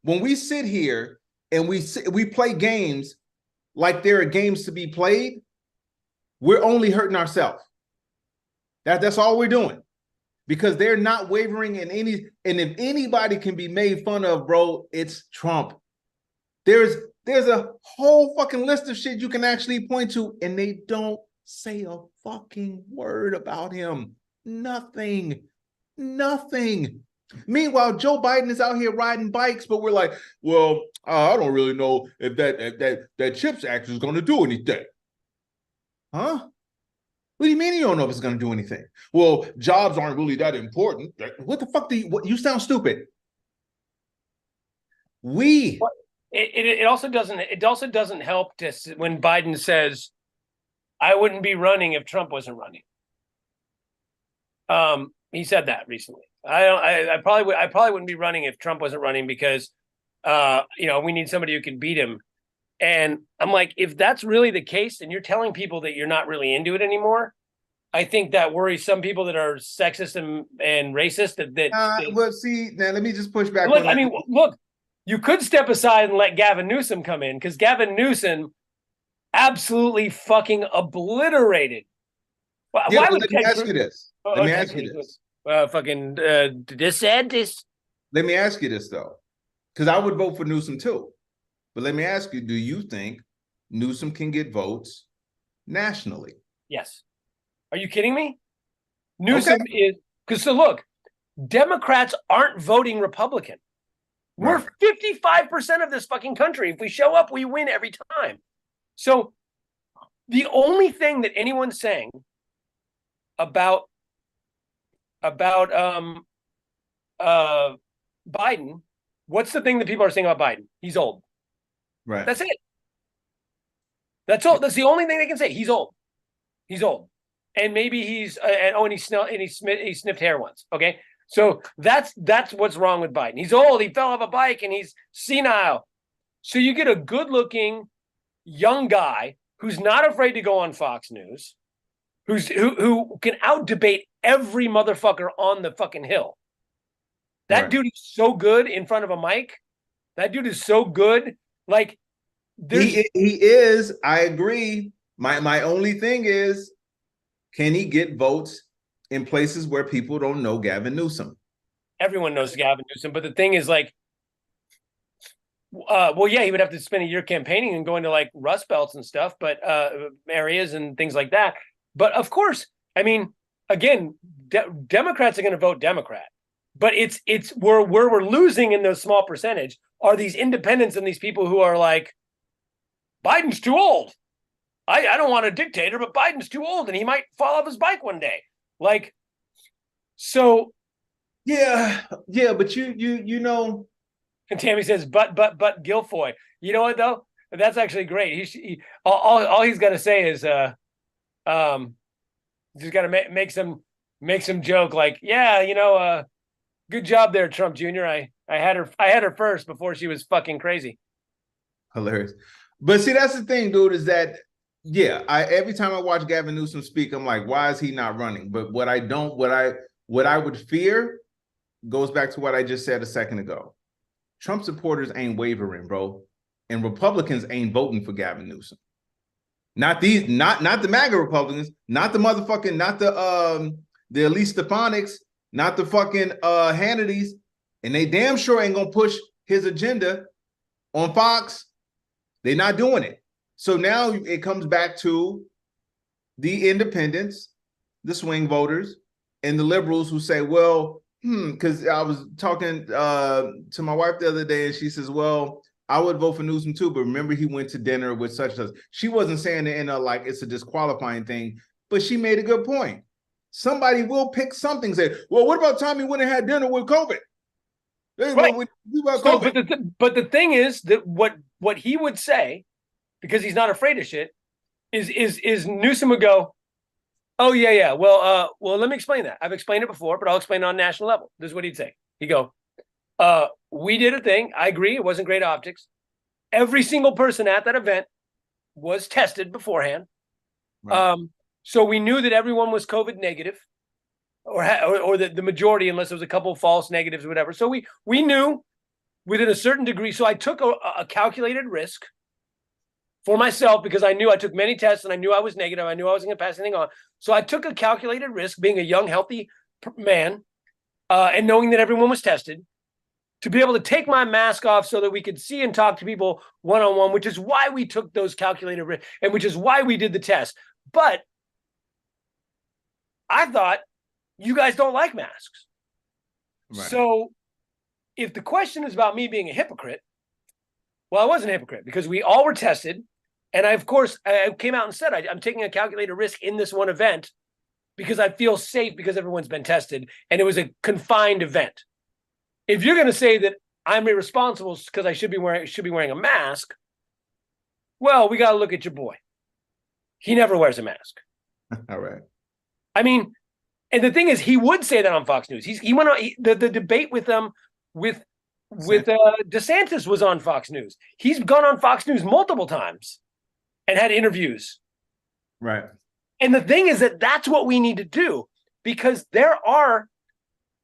Speaker 1: When we sit here and we play games like there are games to be played, we're only hurting ourselves. That's all we're doing. Because they're not wavering in any, and if anybody can be made fun of, bro, it's Trump. There's a whole fucking list of shit you can actually point to, and they don't say a fucking word about him. Nothing. Meanwhile, Joe Biden is out here riding bikes, but we're like, well, I don't really know if that CHIPS Act is going to do anything. Huh? What do you mean you don't know if it's going to do anything? Well, jobs aren't really that important. What the fuck you sound stupid.
Speaker 3: It also doesn't help when Biden says, I wouldn't be running if Trump wasn't running. He said that recently. I probably wouldn't be running if Trump wasn't running because we need somebody who can beat him. And I'm like, if that's really the case, and you're telling people that you're not really into it anymore, I think that worries some people that are sexist and racist.
Speaker 1: Well, see, now let me just push back.
Speaker 3: Look, you could step aside and let Gavin Newsom come in, because Gavin Newsom absolutely fucking obliterated.
Speaker 1: Let me ask you this.
Speaker 3: Fucking DeSantis.
Speaker 1: Let me ask you this, though, because I would vote for Newsom too. But let me ask you, do you think Newsom can get votes nationally?
Speaker 3: Yes. Are you kidding me? Newsom is, because look, Democrats aren't voting Republican. We're 55% of this fucking country. If we show up, we win every time. So the only thing that anyone's saying about Biden, what's the thing that people are saying about Biden? He's old.
Speaker 1: Right.
Speaker 3: That's it. That's all. That's the only thing they can say. He's old. He's old. And maybe he's he sniffed hair once. Okay. So that's what's wrong with Biden. He's old. He fell off a bike and he's senile. So you get a good-looking young guy who's not afraid to go on Fox News, who can out-debate every motherfucker on the fucking Hill. That dude is so good in front of a mic. That dude is so good. Like
Speaker 1: he is. I agree. My only thing is, can he get votes in places where people don't know Gavin Newsom?
Speaker 3: Everyone knows Gavin Newsom, but the thing is, like, well, yeah, he would have to spend a year campaigning and going to like Rust Belts and stuff, but areas and things like that. But of course, I mean, again, Democrats are going to vote Democrat, but it's where we're losing in those small percentage are these independents and these people who are like, Biden's too old. I don't want a dictator, but Biden's too old and he might fall off his bike one day. Like, So
Speaker 1: yeah, but you know.
Speaker 3: And Tammy says, but Guilfoyle. You know what though? That's actually great. All he's got to say is, he's got to make some joke like, yeah, you know, good job there, Trump Jr. I had her first before she was fucking crazy.
Speaker 1: Hilarious. But see, that's the thing, dude, is that every time I watch Gavin Newsom speak, I'm like, why is he not running? But what I would fear goes back to what I just said a second ago. Trump supporters ain't wavering, bro. And Republicans ain't voting for Gavin Newsom. Not the MAGA Republicans, not the Elise Stefanik's, not the fucking Hannity's, and they damn sure ain't gonna push his agenda on Fox. They're not doing it. So now it comes back to the independents, the swing voters, and the liberals who say, well, because I was talking to my wife the other day, and she says, well, I would vote for Newsom too, but remember he went to dinner with such and such. She wasn't saying it in a like it's a disqualifying thing, but she made a good point. Somebody will pick something, say, well, what about Tommy went and had dinner with COVID?
Speaker 3: Right. But the thing is that what he would say, because he's not afraid of shit, is Newsom would go, oh yeah. Well, let me explain that. I've explained it before, but I'll explain it on national level. This is what he'd say. He'd go, we did a thing. I agree. It wasn't great optics. Every single person at that event was tested beforehand. Right. So we knew that everyone was COVID negative, or the majority, unless there was a couple false negatives or whatever. So we knew within a certain degree. So I took a calculated risk for myself because I knew I took many tests and I knew I was negative. I knew I wasn't going to pass anything on. So I took a calculated risk, being a young, healthy man, and knowing that everyone was tested, to be able to take my mask off so that we could see and talk to people one-on-one, which is why we took those calculated risks and which is why we did the test. But I thought, you guys don't like masks. Right. So if the question is about me being a hypocrite, well, I wasn't a hypocrite because we all were tested. And I came out and said, I'm taking a calculated risk in this one event because I feel safe because everyone's been tested and it was a confined event. If you're going to say that I'm irresponsible because I should be wearing a mask, well, we got to look at your boy. He never wears a mask.
Speaker 1: All right.
Speaker 3: I mean, and the thing is, he would say that on Fox News. He went on the debate with DeSantis was on Fox News. He's gone on Fox News multiple times and had interviews.
Speaker 1: Right.
Speaker 3: And the thing is that's what we need to do, because are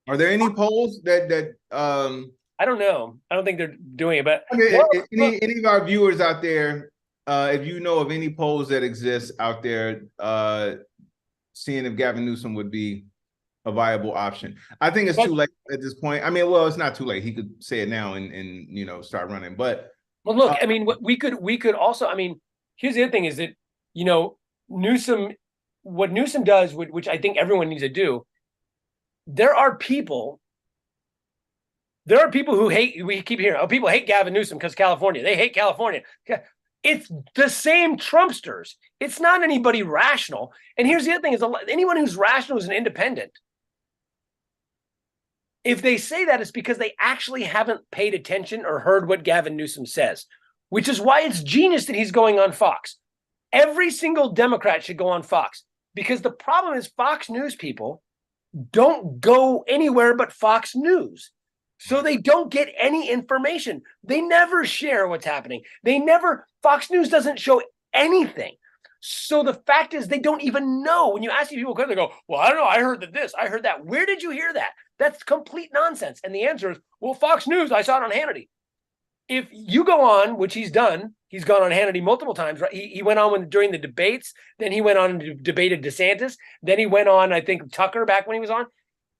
Speaker 1: there any polls that
Speaker 3: I don't know. I don't think they're doing it, but
Speaker 1: any of our viewers out there, if you know of any polls that exist out there, seeing if Gavin Newsom would be a viable option. I think it's too late at this point. I mean, well, it's not too late. He could say it now and start running. But
Speaker 3: look, I mean, we could also. I mean, here's the other thing: is that Newsom, what Newsom does, which I think everyone needs to do. There are people who hate. We keep hearing, people hate Gavin Newsom because California. They hate California. It's the same Trumpsters. It's not anybody rational. And here's the other thing: is anyone who's rational is an independent. If they say that, it's because they actually haven't paid attention or heard what Gavin Newsom says, which is why it's genius that he's going on Fox. Every single Democrat should go on Fox, because the problem is Fox News people don't go anywhere but Fox News. So they don't get any information. They never share what's happening. Fox News doesn't show anything. So the fact is they don't even know. When you ask these people, they go, well, I don't know. I heard this. I heard that. Where did you hear that? That's complete nonsense. And the answer is, well, Fox News, I saw it on Hannity. If you go on, which he's done, he's gone on Hannity multiple times, right? He went on during the debates. Then he went on and debated DeSantis. Then he went on, I think, Tucker back when he was on.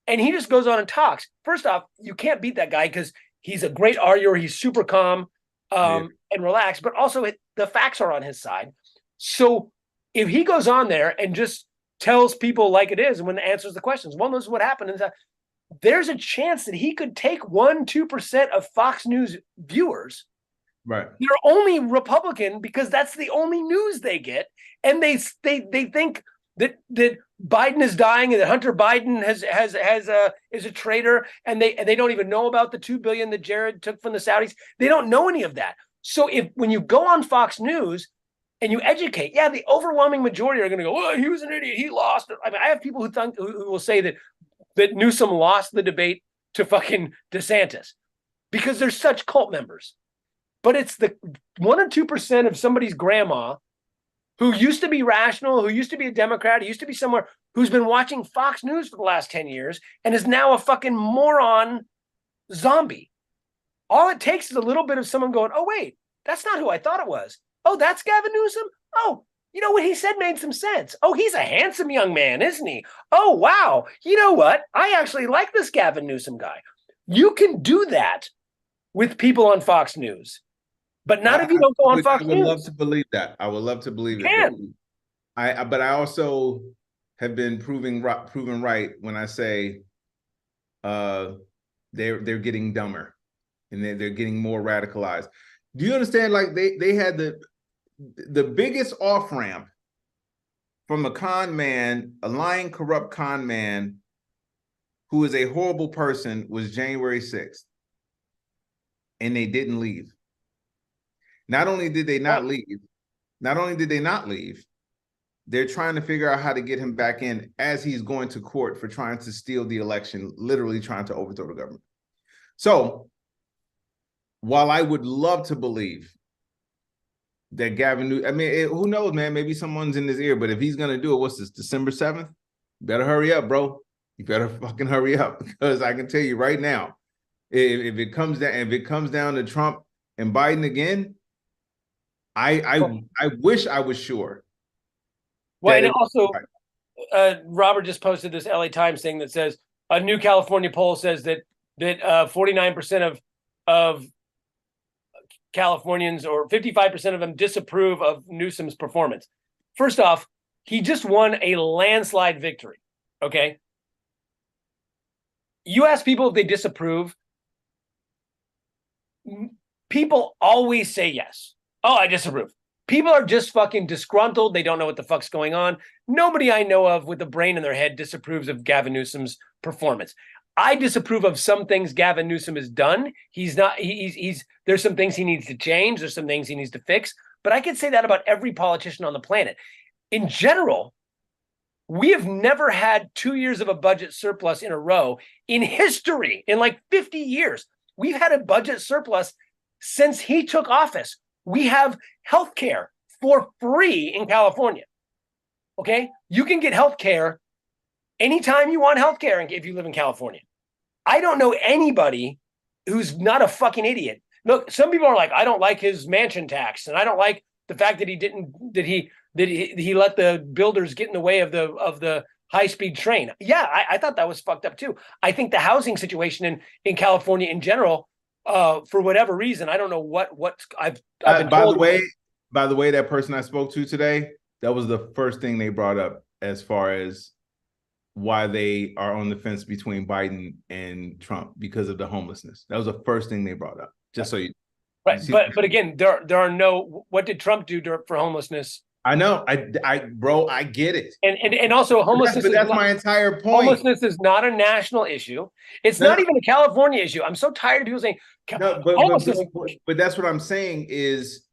Speaker 3: And he just goes on and talks. First off, you can't beat that guy because he's a great arguer. He's super calm and relaxed, but also the facts are on his side. So if he goes on there and just tells people like it is, and when it answers the questions, well, this is what happened. And there's a chance that he could take 1-2% of Fox News viewers.
Speaker 1: Right.
Speaker 3: They're only Republican because that's the only news they get. And they think that Biden is dying and that Hunter Biden is a traitor, and they don't even know about the $2 billion that Jared took from the Saudis. They don't know any of that. So when you go on Fox News and you educate, the overwhelming majority are going to go, "Oh, he was an idiot. He lost." I mean, I have people who will say that Newsom lost the debate to fucking DeSantis because they're such cult members. But it's the 1 or 2% of somebody's grandma who used to be rational, who used to be a Democrat, who used to be somewhere, who's been watching Fox News for the last 10 years and is now a fucking moron zombie. All it takes is a little bit of someone going, "Oh, wait, that's not who I thought it was. Oh, that's Gavin Newsom? Oh, you know what he said made some sense. Oh, he's a handsome young man, isn't he? Oh, wow. You know what? I actually like this Gavin Newsom guy." You can do that with people on Fox News. But not if you don't go on Fox News.
Speaker 1: I would love to believe that. I would love to believe it. But I also have been proven right when I say they're getting dumber and they're getting more radicalized. Do you understand? Like they had the biggest off ramp from a con man, a lying, corrupt con man who is a horrible person, was January 6th, and they didn't leave. Not only did they not leave, they're trying to figure out how to get him back in as he's going to court for trying to steal the election, literally trying to overthrow the government. So while I would love to believe that Gavin Newsom, I mean, who knows, man, maybe someone's in his ear, but if he's going to do it, what's this, December 7th? You better hurry up, bro. You better fucking hurry up, because I can tell you right now, if it comes down to Trump and Biden again, I wish I was sure.
Speaker 3: Well, and also, Robert just posted this LA Times thing that says a new California poll says that 49% of Californians, or 55% of them, disapprove of Newsom's performance. First off, he just won a landslide victory. Okay, you ask people if they disapprove. People always say yes. "Oh, I disapprove." People are just fucking disgruntled. They don't know what the fuck's going on. Nobody I know of with a brain in their head disapproves of Gavin Newsom's performance. I disapprove of some things Gavin Newsom has done. There's some things he needs to change. There's some things he needs to fix. But I could say that about every politician on the planet. In general, we have never had 2 years of a budget surplus in a row in history. In like 50 years, we've had a budget surplus since he took office. We have healthcare for free in California. Okay? You can get healthcare anytime you want healthcare if you live in California. I don't know anybody who's not a fucking idiot. Look, some people are like, "I don't like his mansion tax, and I don't like the fact that he let the builders get in the way of the high-speed train." Yeah, I thought that was fucked up too. I think the housing situation in California in general, for whatever reason, I don't know what I've been told.
Speaker 1: By the way, that person I spoke to today, that was the first thing they brought up as far as why they are on the fence between Biden and Trump, because of the homelessness. That was the first thing they brought up. Just so you,
Speaker 3: right? But again, there are no. What did Trump do for homelessness?
Speaker 1: I know, bro, I get it.
Speaker 3: And also homelessness.
Speaker 1: But that's my entire point.
Speaker 3: Homelessness is not a national issue. It's not even a California issue. I'm so tired of people saying homelessness.
Speaker 1: But that's what I'm saying is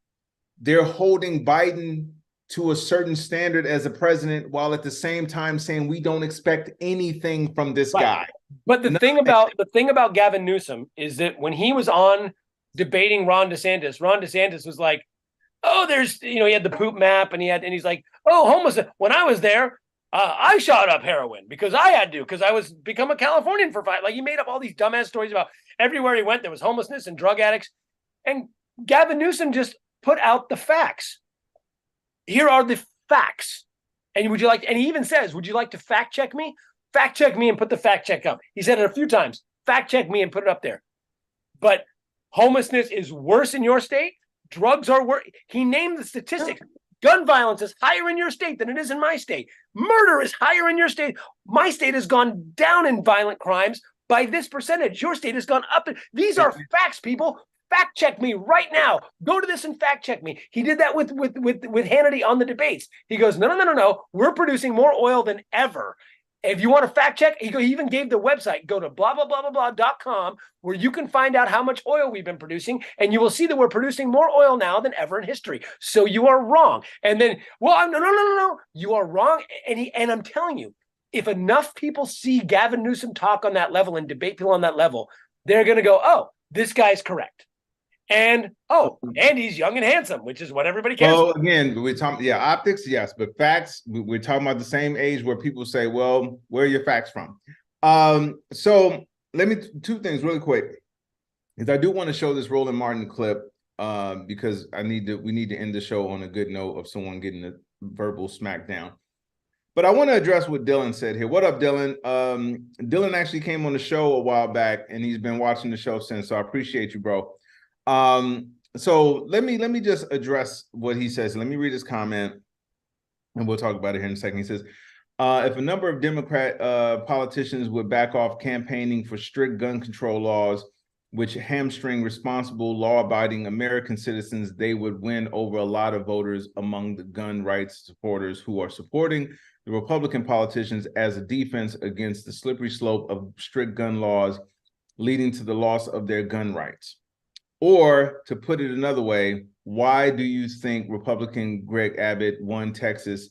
Speaker 1: they're holding Biden to a certain standard as a president, while at the same time saying we don't expect anything from this guy.
Speaker 3: But the thing about Gavin Newsom is that when he was on debating Ron DeSantis was like, "Oh, he had the poop map, and he's like, oh, homeless. When I was there, I shot up heroin because I had to, because I was become a Californian for 5." Like, he made up all these dumbass stories about everywhere he went there was homelessness and drug addicts. And Gavin Newsom just put out the facts. Here are the facts. And he even says, "Would you like to fact check me? Fact check me and put the fact check up." He said it a few times. Fact check me and put it up there. But homelessness is worse in your state. Drugs are worse. He named the statistics. Gun violence is higher in your state than it is in my state. Murder is higher in your state. My state has gone down in violent crimes by this percentage. Your state has gone up. These are facts, people. fact check me right now. Go to this and fact check me. He did that with Hannity on the debates. He goes, no. We're producing more oil than ever. If you want to fact check, he even gave the website, go to blah, blah, blah, blah, blah.com, where you can find out how much oil we've been producing. And you will see that we're producing more oil now than ever in history. So you are wrong. And then, well, no. You are wrong. And I'm telling you, if enough people see Gavin Newsom talk on that level and debate people on that level, they're going to go, oh, this guy's correct. And he's young and handsome, which is what everybody cares about.
Speaker 1: Again, we're talking, optics, yes, but facts, we're talking about the same age where people say, well, where are your facts from? So let me, two things really quick, is I do want to show this Roland Martin clip because we need to end the show on a good note of someone getting a verbal smackdown. But I want to address what Dylan said here. What up, Dylan? Dylan actually came on the show a while back, and he's been watching the show since, so I appreciate you, bro. So let me just address what he says. Let me read his comment, and we'll talk about it here in a second. He says, if a number of Democrat politicians would back off campaigning for strict gun control laws, which hamstring responsible, law-abiding American citizens, they would win over a lot of voters among the gun rights supporters who are supporting the Republican politicians as a defense against the slippery slope of strict gun laws, leading to the loss of their gun rights. Or, to put it another way, why do you think Republican Greg Abbott won Texas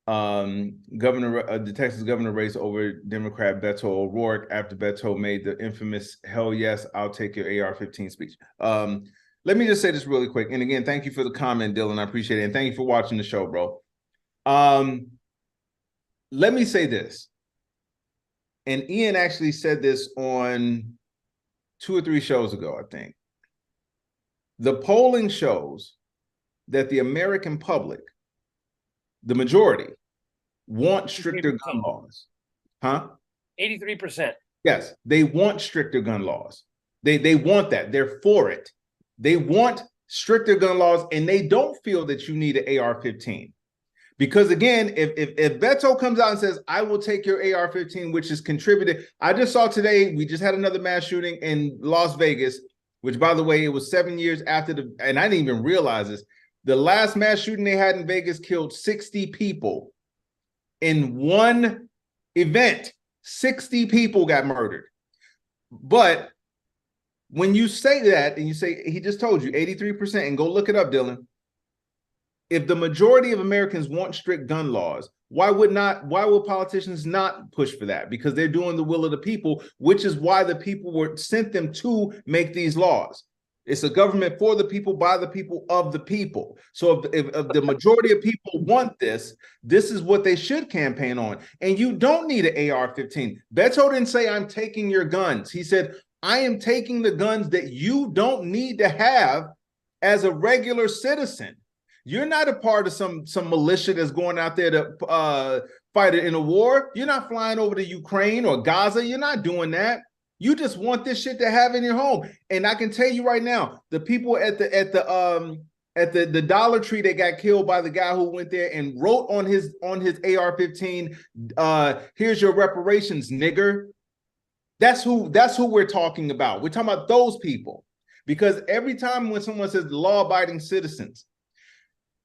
Speaker 1: the Texas governor race over Democrat Beto O'Rourke after Beto made the infamous "Hell yes, I'll take your AR-15" speech? Let me just say this really quick. And again, thank you for the comment, Dylan. I appreciate it. And thank you for watching the show, bro. Let me say this. And Ian actually said this on 2 or 3 shows ago, I think. The polling shows that the American public, the majority, want stricter gun laws. Huh?
Speaker 3: 83%.
Speaker 1: Yes, they want stricter gun laws. They want that. They're for it. They want stricter gun laws, and they don't feel that you need an AR-15. Because again, if Beto comes out and says, I will take your AR-15, which is contributed. I just saw today, we just had another mass shooting in Las Vegas, which, by the way, it was 7 years after and I didn't even realize this. The last mass shooting they had in Vegas killed 60 people in one event. 60 people got murdered. But when you say that, and you say, he just told you 83%, and go look it up, Dylan. If the majority of Americans want strict gun laws, why would politicians not push for that? Because they're doing the will of the people, which is why the people were sent them to make these laws. It's a government for the people, by the people, of the people. So if the majority of people want this, this is what they should campaign on. And you don't need an AR-15. Beto didn't say, I'm taking your guns. He said, I am taking the guns that you don't need to have as a regular citizen. You're not a part of some militia that's going out there to fight it in a war. You're not flying over to Ukraine or Gaza. You're not doing that. You just want this shit to have in your home. And I can tell you right now, the people at the Dollar Tree that got killed by the guy who went there and wrote on his AR-15, here's your reparations, nigger. That's who we're talking about. We're talking about those people. Because every time when someone says law-abiding citizens,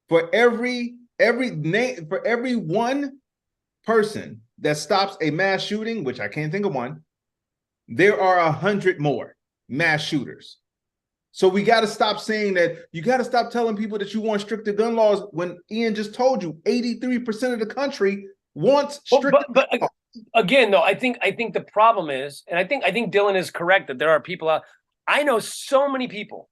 Speaker 1: for every one person that stops a mass shooting, which I can't think of one, there are 100 more mass shooters. So we got to stop saying that. You got to stop telling people that you want stricter gun laws when Ian just told you 83% of the country wants stricter.
Speaker 3: But again, though, I think the problem is, and I think Dylan is correct that there are people out. I know so many people.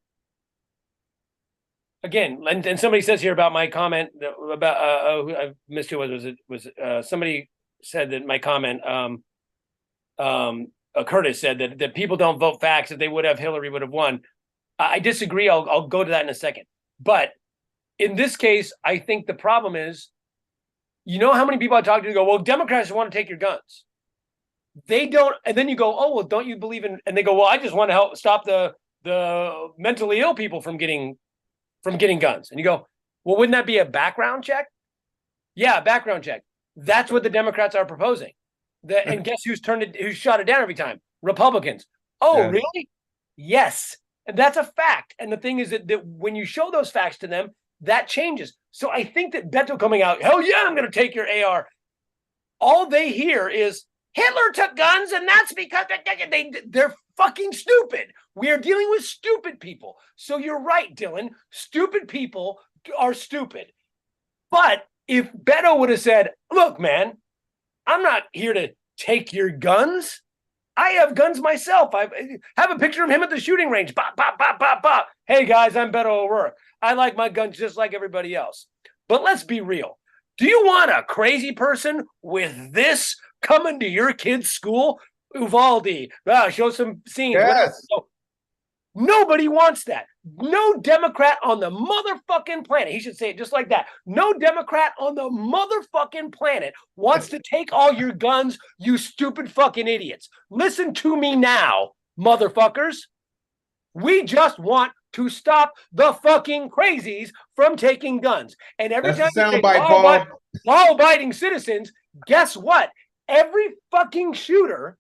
Speaker 3: Again, and somebody says here about my comment about I missed who it was. Somebody said that my comment. Curtis said that people don't vote facts. If they would have, Hillary would have won. I disagree. I'll go to that in a second. But in this case, I think the problem is, you know how many people I talk to go, well, Democrats want to take your guns. They don't. And then you go, oh, well, don't you believe in? And they go, well, I just want to help stop the mentally ill people from getting guns. And you go, well, wouldn't that be a background check? Yeah, background check. That's what the Democrats are proposing. And guess who's shot it down every time? Republicans. Oh, yeah. Really? Yes. And that's a fact. And the thing is that when you show those facts to them, that changes. So I think that Beto coming out, hell yeah, I'm going to take your AR. All they hear is Hitler took guns, and that's because they're fucking stupid. We are dealing with stupid people. So you're right, Dylan. Stupid people are stupid. But if Beto would have said, look, man, I'm not here to take your guns. I have guns myself. I have a picture of him at the shooting range. Bop, bop, bop, bop, bop. Hey, guys, I'm Beto O'Rourke. I like my guns just like everybody else. But let's be real. Do you want a crazy person with this coming to your kid's school? Uvalde, show some scenes.
Speaker 1: Yes.
Speaker 3: Nobody wants that. No Democrat on the motherfucking planet, he should say it just like that. No Democrat on the motherfucking planet wants to take all your guns, you stupid fucking idiots. Listen to me now, motherfuckers. We just want to stop the fucking crazies from taking guns. And every time you say law-abiding citizens, guess what? Every fucking shooter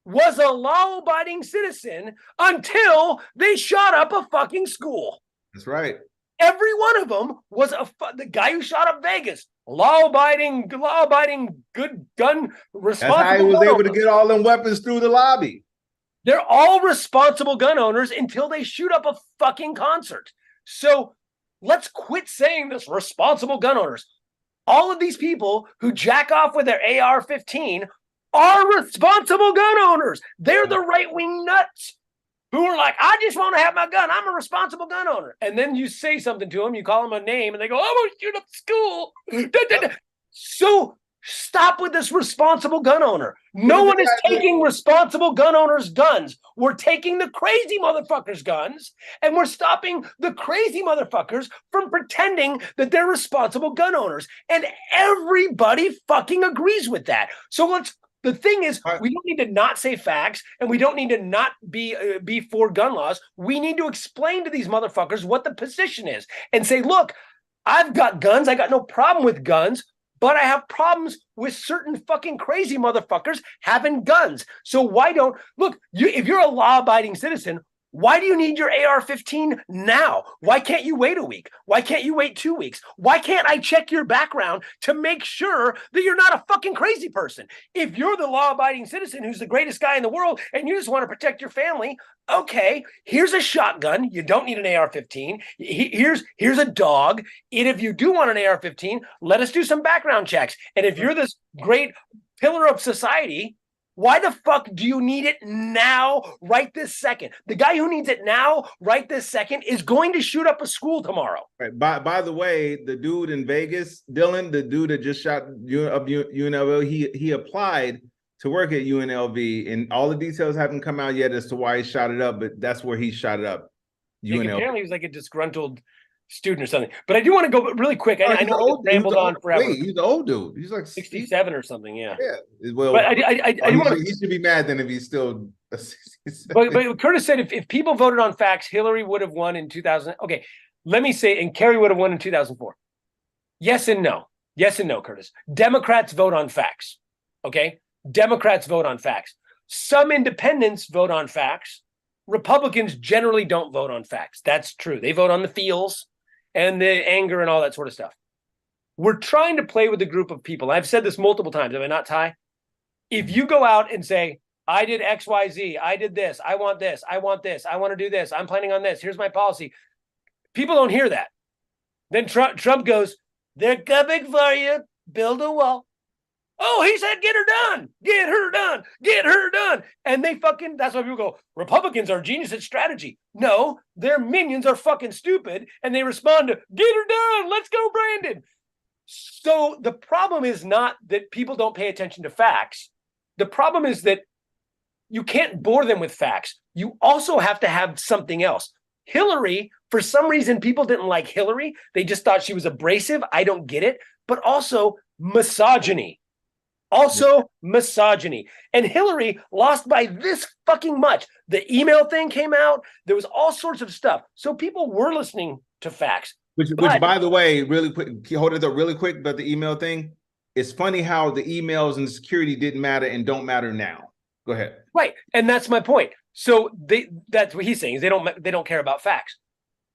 Speaker 3: was a law-abiding citizen until they shot up a fucking school.
Speaker 1: That's right.
Speaker 3: Every one of them was the guy who shot up Vegas. Law-abiding, good gun, responsible.
Speaker 1: That's how he was able to get all them weapons through the lobby.
Speaker 3: They're all responsible gun owners until they shoot up a fucking concert. So let's quit saying this responsible gun owners. All of these people who jack off with their AR-15 are responsible gun owners. They're the right-wing nuts who are like, I just want to have my gun. I'm a responsible gun owner. And then you say something to them, you call them a name, and they go, I'm going to shoot up school. So stop with this responsible gun owner. No one is taking responsible gun owners' guns. We're taking the crazy motherfuckers' guns, and we're stopping the crazy motherfuckers from pretending that they're responsible gun owners. And everybody fucking agrees with that. So the thing is, we don't need to not say facts, and we don't need to not be for gun laws. We need to explain to these motherfuckers what the position is and say, look, I've got guns. I got no problem with guns. But I have problems with certain fucking crazy motherfuckers having guns. So why don't, look, if you're a law-abiding citizen, why do you need your AR-15 now? Why can't you wait a week? Why can't you wait 2 weeks? Why can't I check your background to make sure that you're not a fucking crazy person? If you're the law-abiding citizen who's the greatest guy in the world and you just want to protect your family, okay, here's a shotgun. You don't need an AR-15. Here's a dog. And if you do want an AR-15, let us do some background checks. And if you're this great pillar of society, why the fuck do you need it now, right this second? The guy who needs it now, right this second, is going to shoot up a school tomorrow.
Speaker 1: Right. By the way, the dude in Vegas, Dylan, the dude that just shot up UNLV, he applied to work at UNLV, and all the details haven't come out yet as to why he shot it up, but that's where he shot it up.
Speaker 3: UNLV. Apparently, he was like a disgruntled student or something. But I do want to go really quick. I know he rambled on forever.
Speaker 1: Wait, he's the old dude. He's like
Speaker 3: 67 or something. Yeah.
Speaker 1: Yeah. Well,
Speaker 3: but he
Speaker 1: should be mad then if he's still.
Speaker 3: But Curtis said if people voted on facts, Hillary would have won in 2000. Okay, let me say, and Kerry would have won in 2004. Yes and no. Yes and no, Curtis. Democrats vote on facts. Okay, Democrats vote on facts. Some independents vote on facts. Republicans generally don't vote on facts. That's true. They vote on the feels and the anger and all that sort of stuff. We're trying to play with a group of people. I've said this multiple times. Have I not, Ty? If you go out and say, I did X, Y, Z, I did this, I want this, I want this, I want to do this, I'm planning on this, here's my policy. People don't hear that. Then Trump goes, they're coming for you, build a wall. Oh, he said, get her done, get her done, get her done. And that's why people go, Republicans are genius at strategy. No, their minions are fucking stupid. And they respond to, get her done, let's go, Brandon. So the problem is not that people don't pay attention to facts. The problem is that you can't bore them with facts. You also have to have something else. Hillary, for some reason, people didn't like Hillary. They just thought she was abrasive. I don't get it. But also misogyny. And Hillary lost by this fucking much. The email thing came out. There was all sorts of stuff. So people were listening to facts.
Speaker 1: Which by the way, really quick, hold it up really quick about the email thing. It's funny how the emails and security didn't matter and don't matter now. Go ahead.
Speaker 3: Right. And that's my point. So that's what he's saying is they don't care about facts.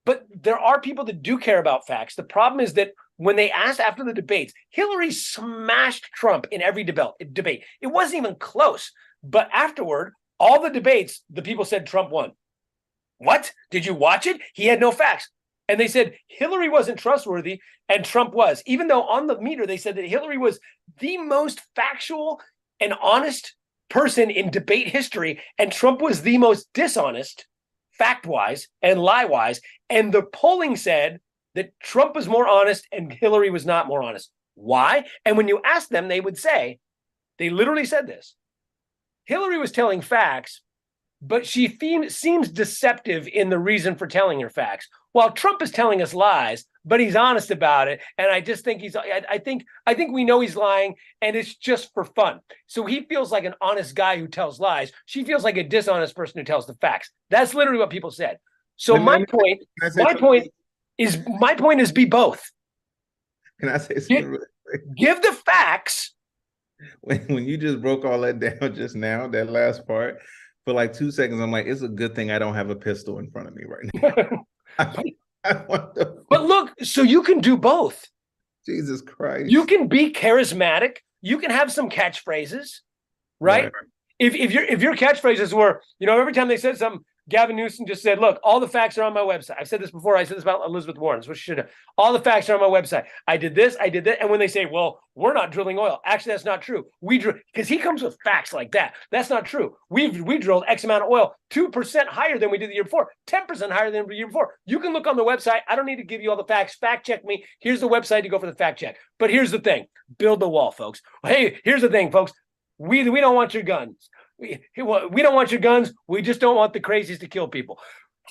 Speaker 3: But there are people that do care about facts. The problem is that when they asked after the debates, Hillary smashed Trump in every debate. It wasn't even close. But afterward, all the debates, the people said Trump won. What? Did you watch it? He had no facts. And they said Hillary wasn't trustworthy and Trump was. Even though on the meter, they said that Hillary was the most factual and honest person in debate history. And Trump was the most dishonest, fact-wise and lie-wise. And the polling said that Trump was more honest and Hillary was not more honest. Why? And when you ask them, they would say, they literally said this. Hillary was telling facts, but she seems deceptive in the reason for telling her facts. While Trump is telling us lies, but he's honest about it. And I just think I think we know he's lying and it's just for fun. So he feels like an honest guy who tells lies. She feels like a dishonest person who tells the facts. That's literally what people said. So my point is be both.
Speaker 1: Can I say something really quick?
Speaker 3: Give the facts.
Speaker 1: When you just broke all that down just now, that last part, for like 2 seconds, I'm like, it's a good thing I don't have a pistol in front of me right now.
Speaker 3: But look, so you can do both.
Speaker 1: Jesus Christ.
Speaker 3: You can be charismatic. You can have some catchphrases, right? If your catchphrases were, every time they said something, Gavin Newsom just said, look, all the facts are on my website. I've said this before. I said this about Elizabeth Warren. So she should have. All the facts are on my website. I did this, I did that. And when they say, well, we're not drilling oil. Actually, that's not true. We drill, because he comes with facts like that. That's not true. We drilled X amount of oil, 2% higher than we did the year before, 10% higher than the year before. You can look on the website. I don't need to give you all the facts. Fact check me. Here's the website to go for the fact check. But here's the thing. Build the wall, folks. Hey, here's the thing, folks. We don't want your guns. We don't want your guns. We just don't want the crazies to kill people.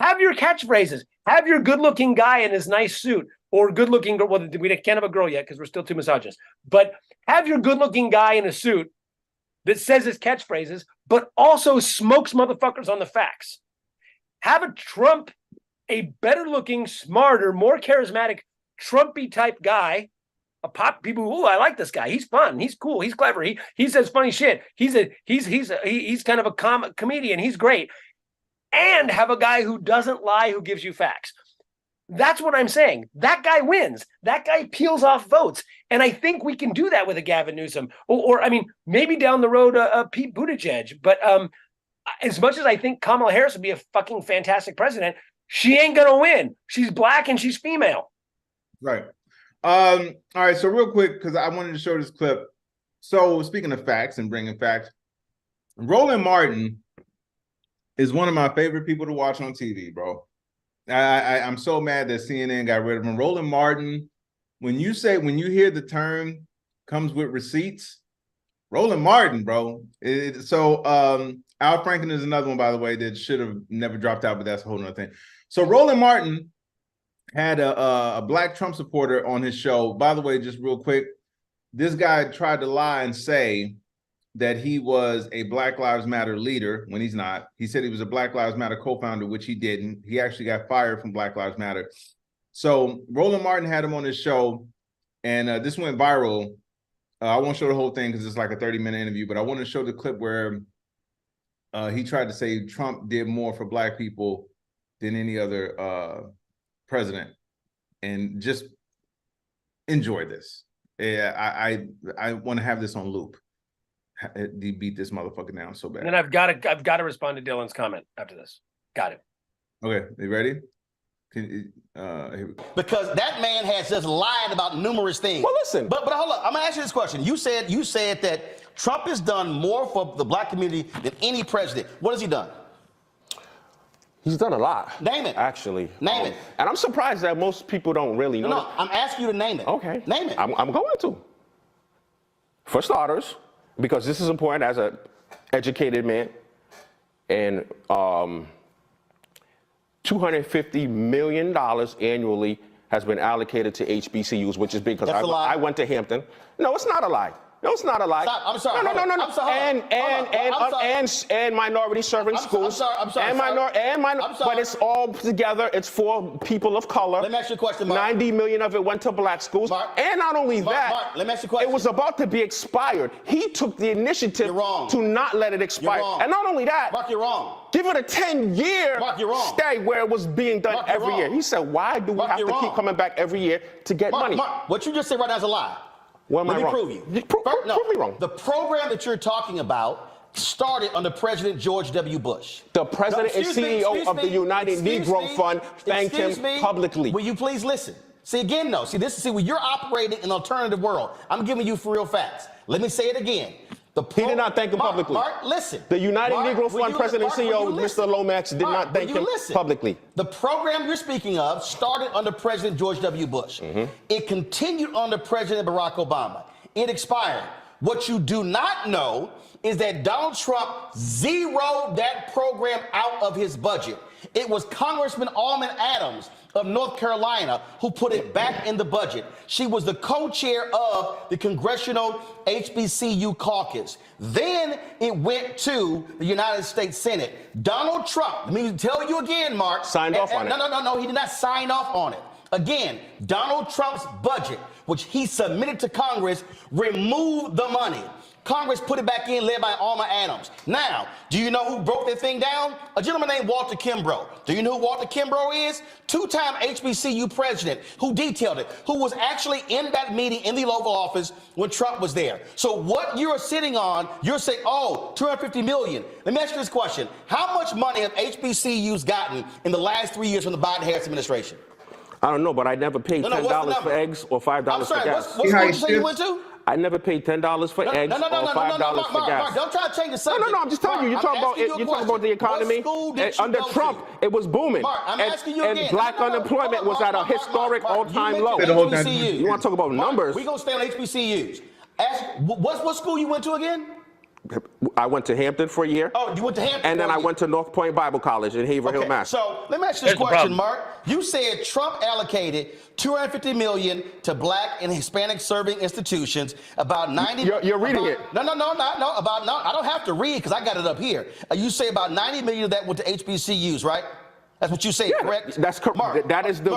Speaker 3: Have your catchphrases. Have your good-looking guy in his nice suit or good-looking girl. Well, we can't have a girl yet because we're still too misogynist. But have your good-looking guy in a suit that says his catchphrases, but also smokes motherfuckers on the facts. Have a Trump, a better-looking, smarter, more charismatic, Trumpy type guy. People, I like this guy. He's fun. He's cool. He's clever. He says funny shit. He's kind of a comedian. He's great. And have a guy who doesn't lie, who gives you facts. That's what I'm saying. That guy wins. That guy peels off votes. And I think we can do that with a Gavin Newsom. Or maybe down the road, Pete Buttigieg. But as much as I think Kamala Harris would be a fucking fantastic president, she ain't going to win. She's black and she's female.
Speaker 1: Right. All right, so real quick, because I wanted to show this clip. So speaking of facts and bringing facts, Roland Martin is one of my favorite people to watch on TV, bro. I'm so mad that CNN got rid of him. Roland Martin, when you hear the term comes with receipts, Roland Martin, bro. Al Franken is another one, by the way, that should have never dropped out, but that's a whole nother thing. So Roland Martin had a black Trump supporter on his show. By the way, just real quick, this guy tried to lie and say that he was a Black Lives Matter leader when he's not. He said he was a Black Lives Matter co-founder, which he didn't. He actually got fired from Black Lives Matter. So Roland Martin had him on his show, and this went viral. I won't show the whole thing because it's like a 30-minute interview, but I want to show the clip where he tried to say Trump did more for black people than any other president, and just enjoy this. I want to have this on loop. He beat this motherfucker down so bad.
Speaker 3: And then I've got to respond to Dylan's comment after this. Got it.
Speaker 1: Okay, you ready? Here we go.
Speaker 17: Because that man has just lied about numerous things.
Speaker 18: Well, listen,
Speaker 17: but hold up. I'm gonna ask you this question. You said that Trump has done more for the black community than any president. What has he done?
Speaker 18: He's done a lot.
Speaker 17: Name it.
Speaker 18: Actually.
Speaker 17: Name it.
Speaker 18: And I'm surprised that most people don't really know.
Speaker 17: No, I'm asking you to name it.
Speaker 18: Okay.
Speaker 17: Name it.
Speaker 18: I'm going to. For starters, because this is important as an educated man, and $250 million annually has been allocated to HBCUs, which is big because I went to Hampton. No, it's not a lie. No, it's not a lie.
Speaker 17: Stop. I'm sorry.
Speaker 18: No.
Speaker 17: I'm sorry.
Speaker 18: And minority serving schools.
Speaker 17: I'm sorry.
Speaker 18: But it's all together. It's for people of color.
Speaker 17: Let me ask you a question, Mark.
Speaker 18: 90 million of it went to black schools.
Speaker 17: Mark,
Speaker 18: and not only that,
Speaker 17: Mark, let me ask you a question.
Speaker 18: It was about to be expired. He took the initiative to not let it expire. And not only that,
Speaker 17: Mark, you're wrong.
Speaker 18: Give it a 10-year stay where it was being done every year. He said, why do we have to keep coming back every year to get money?
Speaker 17: Mark, what you just said right now is a lie.
Speaker 18: What am I wrong?
Speaker 17: Let me prove you. Prove me wrong. The program that you're talking about started under President George W. Bush.
Speaker 18: The president and CEO of the United Negro Fund thanked him publicly.
Speaker 17: Will you please listen? See, again, no. See, when you're operating in an alternative world, I'm giving you for real facts. Let me say it again.
Speaker 18: He did not thank him publicly.
Speaker 17: Mark, listen.
Speaker 18: The United Negro Fund president and CEO, Mr. Lomax, did not thank him publicly.
Speaker 17: The program you're speaking of started under President George W. Bush. It continued under President Barack Obama. It expired. What you do not know is that Donald Trump zeroed that program out of his budget. It was Congressman Alman Adams of North Carolina who put it back in the budget. She was the co-chair of the Congressional HBCU caucus. Then it went to the United States Senate. Donald Trump, let me tell you again, Mark.
Speaker 18: Signed off on it.
Speaker 17: No, he did not sign off on it. Again, Donald Trump's budget, which he submitted to Congress, removed the money. Congress put it back in, led by Alma Adams. Now, do you know who broke that thing down? A gentleman named Walter Kimbrough. Do you know who Walter Kimbrough is? Two-time HBCU president who detailed it, who was actually in that meeting in the local office when Trump was there. So what you're sitting on, you're saying, oh, $250 million. Let me ask you this question. How much money have HBCUs gotten in the last 3 years from the Biden-Harris administration?
Speaker 18: I don't know, but I never paid $10 for eggs or $5 for gas.
Speaker 17: What school did you say you went to?
Speaker 18: I never paid $10 for eggs or $5 for gas.
Speaker 17: Mark, don't try to change the subject.
Speaker 18: No, I'm just telling you. You're talking about the economy. Under Trump, it was booming.
Speaker 17: Mark, I'm asking you again.
Speaker 18: And black unemployment was at a historic all-time low. You want to talk about numbers?
Speaker 17: We're going to stay on HBCUs. What school you went to again?
Speaker 18: I went to Hampton for a year.
Speaker 17: Oh, you went to Hampton.
Speaker 18: And then I went to North Point Bible College in Haverhill, Mass.
Speaker 17: So let me ask you this question, Mark. You said Trump allocated $250 million to black and Hispanic serving institutions. About 90.
Speaker 18: You're reading it.
Speaker 17: No. I don't have to read because I got it up here. You say about 90 million of that went to HBCUs, right? That's what you say, correct?
Speaker 18: That's correct.
Speaker 17: Mark,
Speaker 18: that is the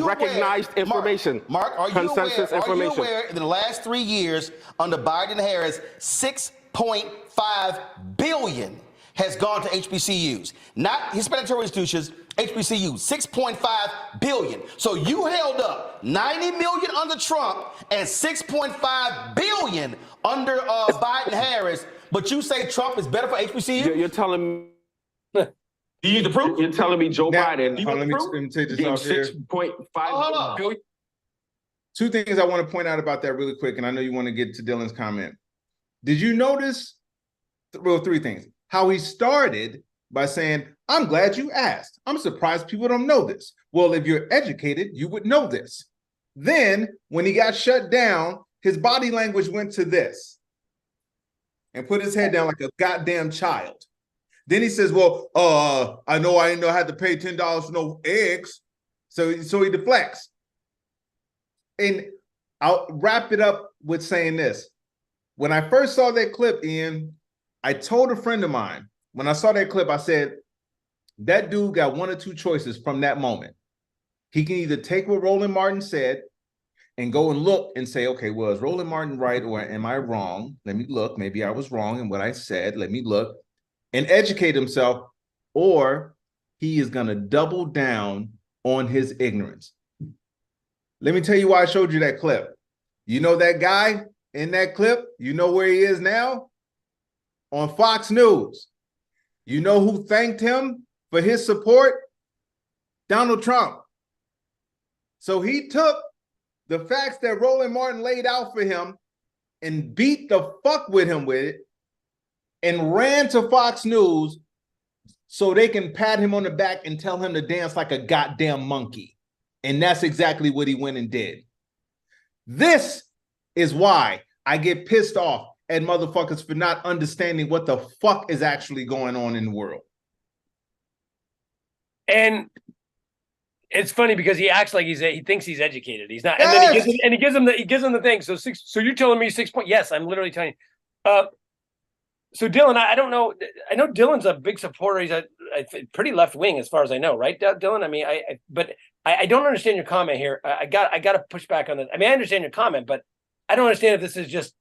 Speaker 18: recognized information.
Speaker 17: Mark, are you
Speaker 18: consensus information.
Speaker 17: Are you aware in the last 3 years under Biden-Harris, $6.5 billion has gone to HBCUs, not Hispanic serving institutions, HBCUs, $6.5 billion. So you held up 90 million under Trump and $6.5 billion under Biden-Harris, but you say Trump is better for HBCUs?
Speaker 18: You're telling me.
Speaker 17: Do you need the proof?
Speaker 18: You're telling me Joe Biden.
Speaker 1: Let me take this off here.
Speaker 18: $6.5 billion.
Speaker 1: Two things I want to point out about that really quick, and I know you want to get to Dylan's comment. Did you notice, well, three things. How he started by saying, I'm glad you asked. I'm surprised people don't know this. Well, if you're educated, you would know this. Then, when he got shut down, his body language went to this and put his head down like a goddamn child. Then he says, well, I know I had to pay $10 for no eggs. So he deflects. And I'll wrap it up with saying this. When I first saw that clip, Ian, I told a friend of mine, when I saw that clip, I said, that dude got one or two choices from that moment. He can either take what Roland Martin said and go and look and say, okay, well, is Roland Martin right or am I wrong? Let me look. Maybe I was wrong in what I said. Let me look. And educate himself, or he is going to double down on his ignorance. Let me tell you why I showed you that clip. You know that guy in that clip? You know where he is now? On Fox News. You know who thanked him for his support? Donald Trump. So he took the facts that Roland Martin laid out for him and beat the fuck with him with it, and ran to Fox News so they can pat him on the back and tell him to dance like a goddamn monkey. And that's exactly what he went and did. This is why I get pissed off at motherfuckers for not understanding what the fuck is actually going on in the world.
Speaker 3: And It's funny because he acts like he thinks he's educated. He's not, and then he gives him the thing. So you're telling me 6 point? Yes, I'm literally telling you. So Dylan, I don't know. I know Dylan's a big supporter. He's a pretty left wing as far as I know, right, Dylan? I mean, but I don't understand your comment here. I got to push back on this. I mean, I understand your comment, but I don't understand if this is just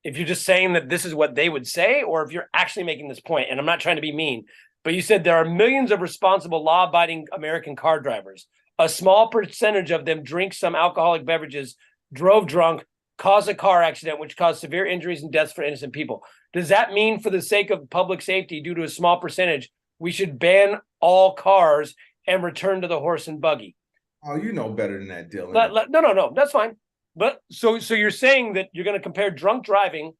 Speaker 3: if you're just saying that this is what they would say, or if you're actually making this point. And I'm not trying to be mean. But you said there are millions of responsible, law-abiding American car drivers. A small percentage of them drink some alcoholic beverages, drove drunk, caused a car accident, which caused severe injuries and deaths for innocent people. Does that mean, for the sake of public safety, due to a small percentage, we should ban all cars and return to the horse and buggy?
Speaker 1: Oh, you know better than that, Dylan.
Speaker 3: No, that's fine. But so you're saying that you're going to compare drunk driving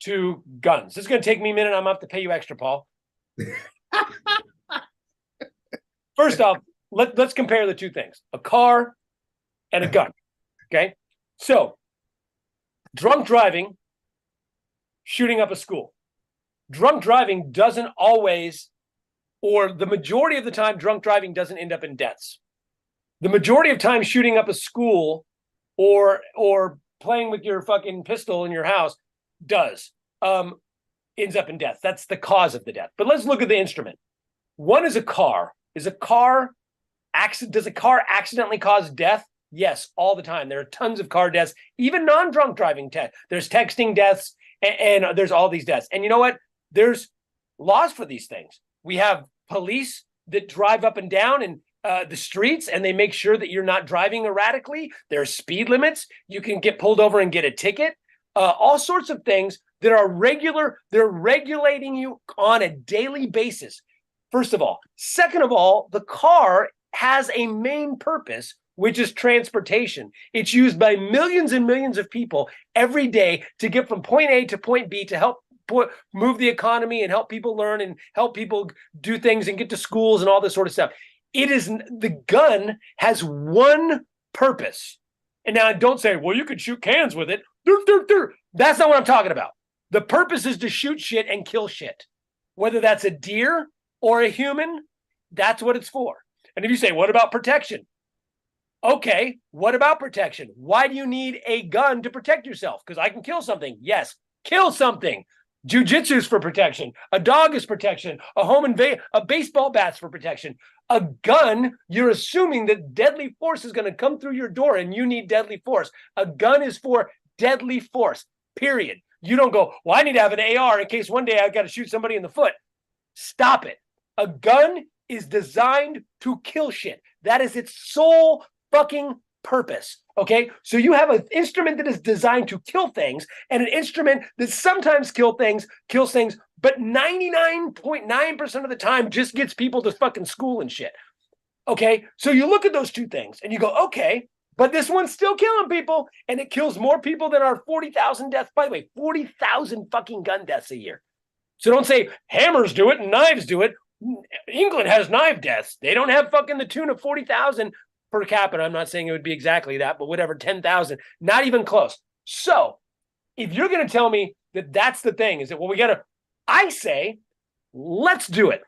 Speaker 3: to guns. This is going to take me a minute. I'm going to have to pay you extra, Paul. First off, let's compare the two things: a car and a gun. Okay, so drunk driving, shooting up a school. Drunk driving doesn't always, or the majority of the time, drunk driving doesn't end up in deaths. The majority of time, shooting up a school or playing with your fucking pistol in your house does. Ends up in death. That's the cause of the death. But let's look at the instrument. One is a car. Does a car accidentally cause death? Yes, all the time. There are tons of car deaths, even non-drunk driving. There's texting deaths, and there's all these deaths. And you know what? There's laws for these things. We have police that drive up and down and the streets, and they make sure that you're not driving erratically. There are speed limits. You can get pulled over and get a ticket. All sorts of things that are regular. They're regulating you on a daily basis, first of all. Second of all, the car has a main purpose, which is transportation. It's used by millions and millions of people every day to get from point A to point B to help move the economy and help people learn and help people do things and get to schools and all this sort of stuff. The gun has one purpose. And now don't say, well, you could shoot cans with it. That's not what I'm talking about. The purpose is to shoot shit and kill shit. Whether that's a deer or a human, that's what it's for. And if you say, what about protection? Okay, what about protection? Why do you need a gun to protect yourself? Because I can kill something. Yes, kill something. Jiu-jitsu is for protection. A dog is protection. A baseball bat's for protection. A gun, you're assuming that deadly force is going to come through your door and you need deadly force. A gun is for deadly force, period. You don't go, well, I need to have an AR in case one day I've got to shoot somebody in the foot. Stop it. A gun is designed to kill shit. That is its sole fucking purpose. Okay, so you have an instrument that is designed to kill things and an instrument that sometimes kills things, but 99.9% of the time just gets people to fucking school and shit. Okay, so you look at those two things and you go, okay, but this one's still killing people, and it kills more people than our 40,000 deaths. By the way, 40,000 fucking gun deaths a year. So don't say hammers do it and knives do it. England has knife deaths. They don't have fucking the tune of 40,000 per capita. I'm not saying it would be exactly that, but whatever, 10,000, not even close. So if you're going to tell me that that's the thing, is that, well, I say, let's do it.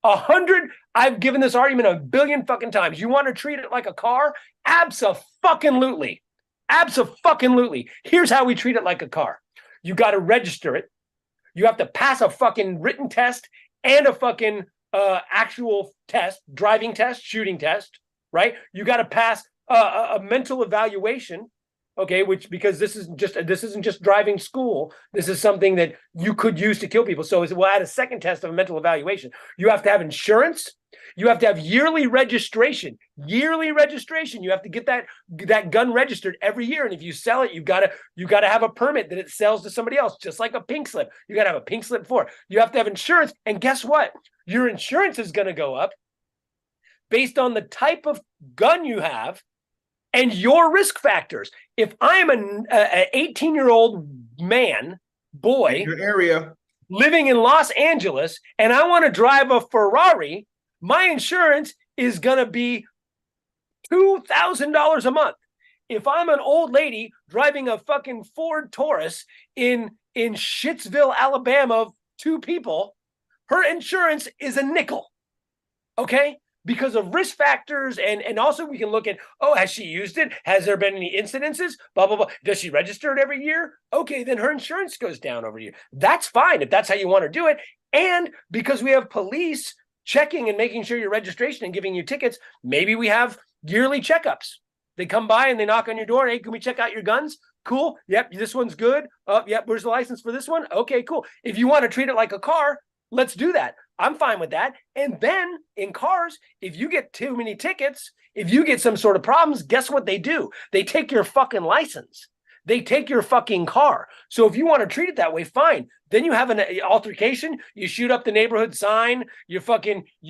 Speaker 3: 100, I've given this argument a billion fucking times. You want to treat it like a car? Abso-fucking-lutely. Abso-fucking-lutely. Here's how we treat it like a car. You got to register it. You have to pass a fucking written test and a fucking actual test, driving test, shooting test, right? You got to pass a mental evaluation, okay? Because this isn't just driving school. This is something that you could use to kill people. So we'll add a second test of a mental evaluation. You have to have insurance. You have to have yearly registration. Yearly registration. You have to get that gun registered every year. And if you sell it, you got to have a permit that it sells to somebody else, just like a pink slip. You got to have a pink slip for it. You have to have insurance. And guess what? Your insurance is going to go up based on the type of gun you have and your risk factors. If I'm an 18-year-old boy
Speaker 1: in your area
Speaker 3: living in Los Angeles and I want to drive a Ferrari, my insurance is going to be $2,000 a month. If I'm an old lady driving a fucking Ford Taurus in Shittsville, Alabama, 2 people, her insurance is a nickel. Okay? because of risk factors. And also we can look at, has she used it? Has there been any incidences? Blah, blah, blah. Does she register it every year? Okay, then her insurance goes down over a year. That's fine if that's how you want to do it. And because we have police checking and making sure your registration and giving you tickets, maybe we have yearly checkups. They come by and they knock on your door. Hey, can we check out your guns? Cool. Yep, this one's good. Yep, where's the license for this one? Okay, cool. If you want to treat it like a car, let's do that. I'm fine with that. And then in cars, if you get too many tickets, if you get some sort of problems, guess what they do? They take your fucking license. They take your fucking car. So if you want to treat it that way, fine. Then you have an altercation. You shoot up the neighborhood sign. You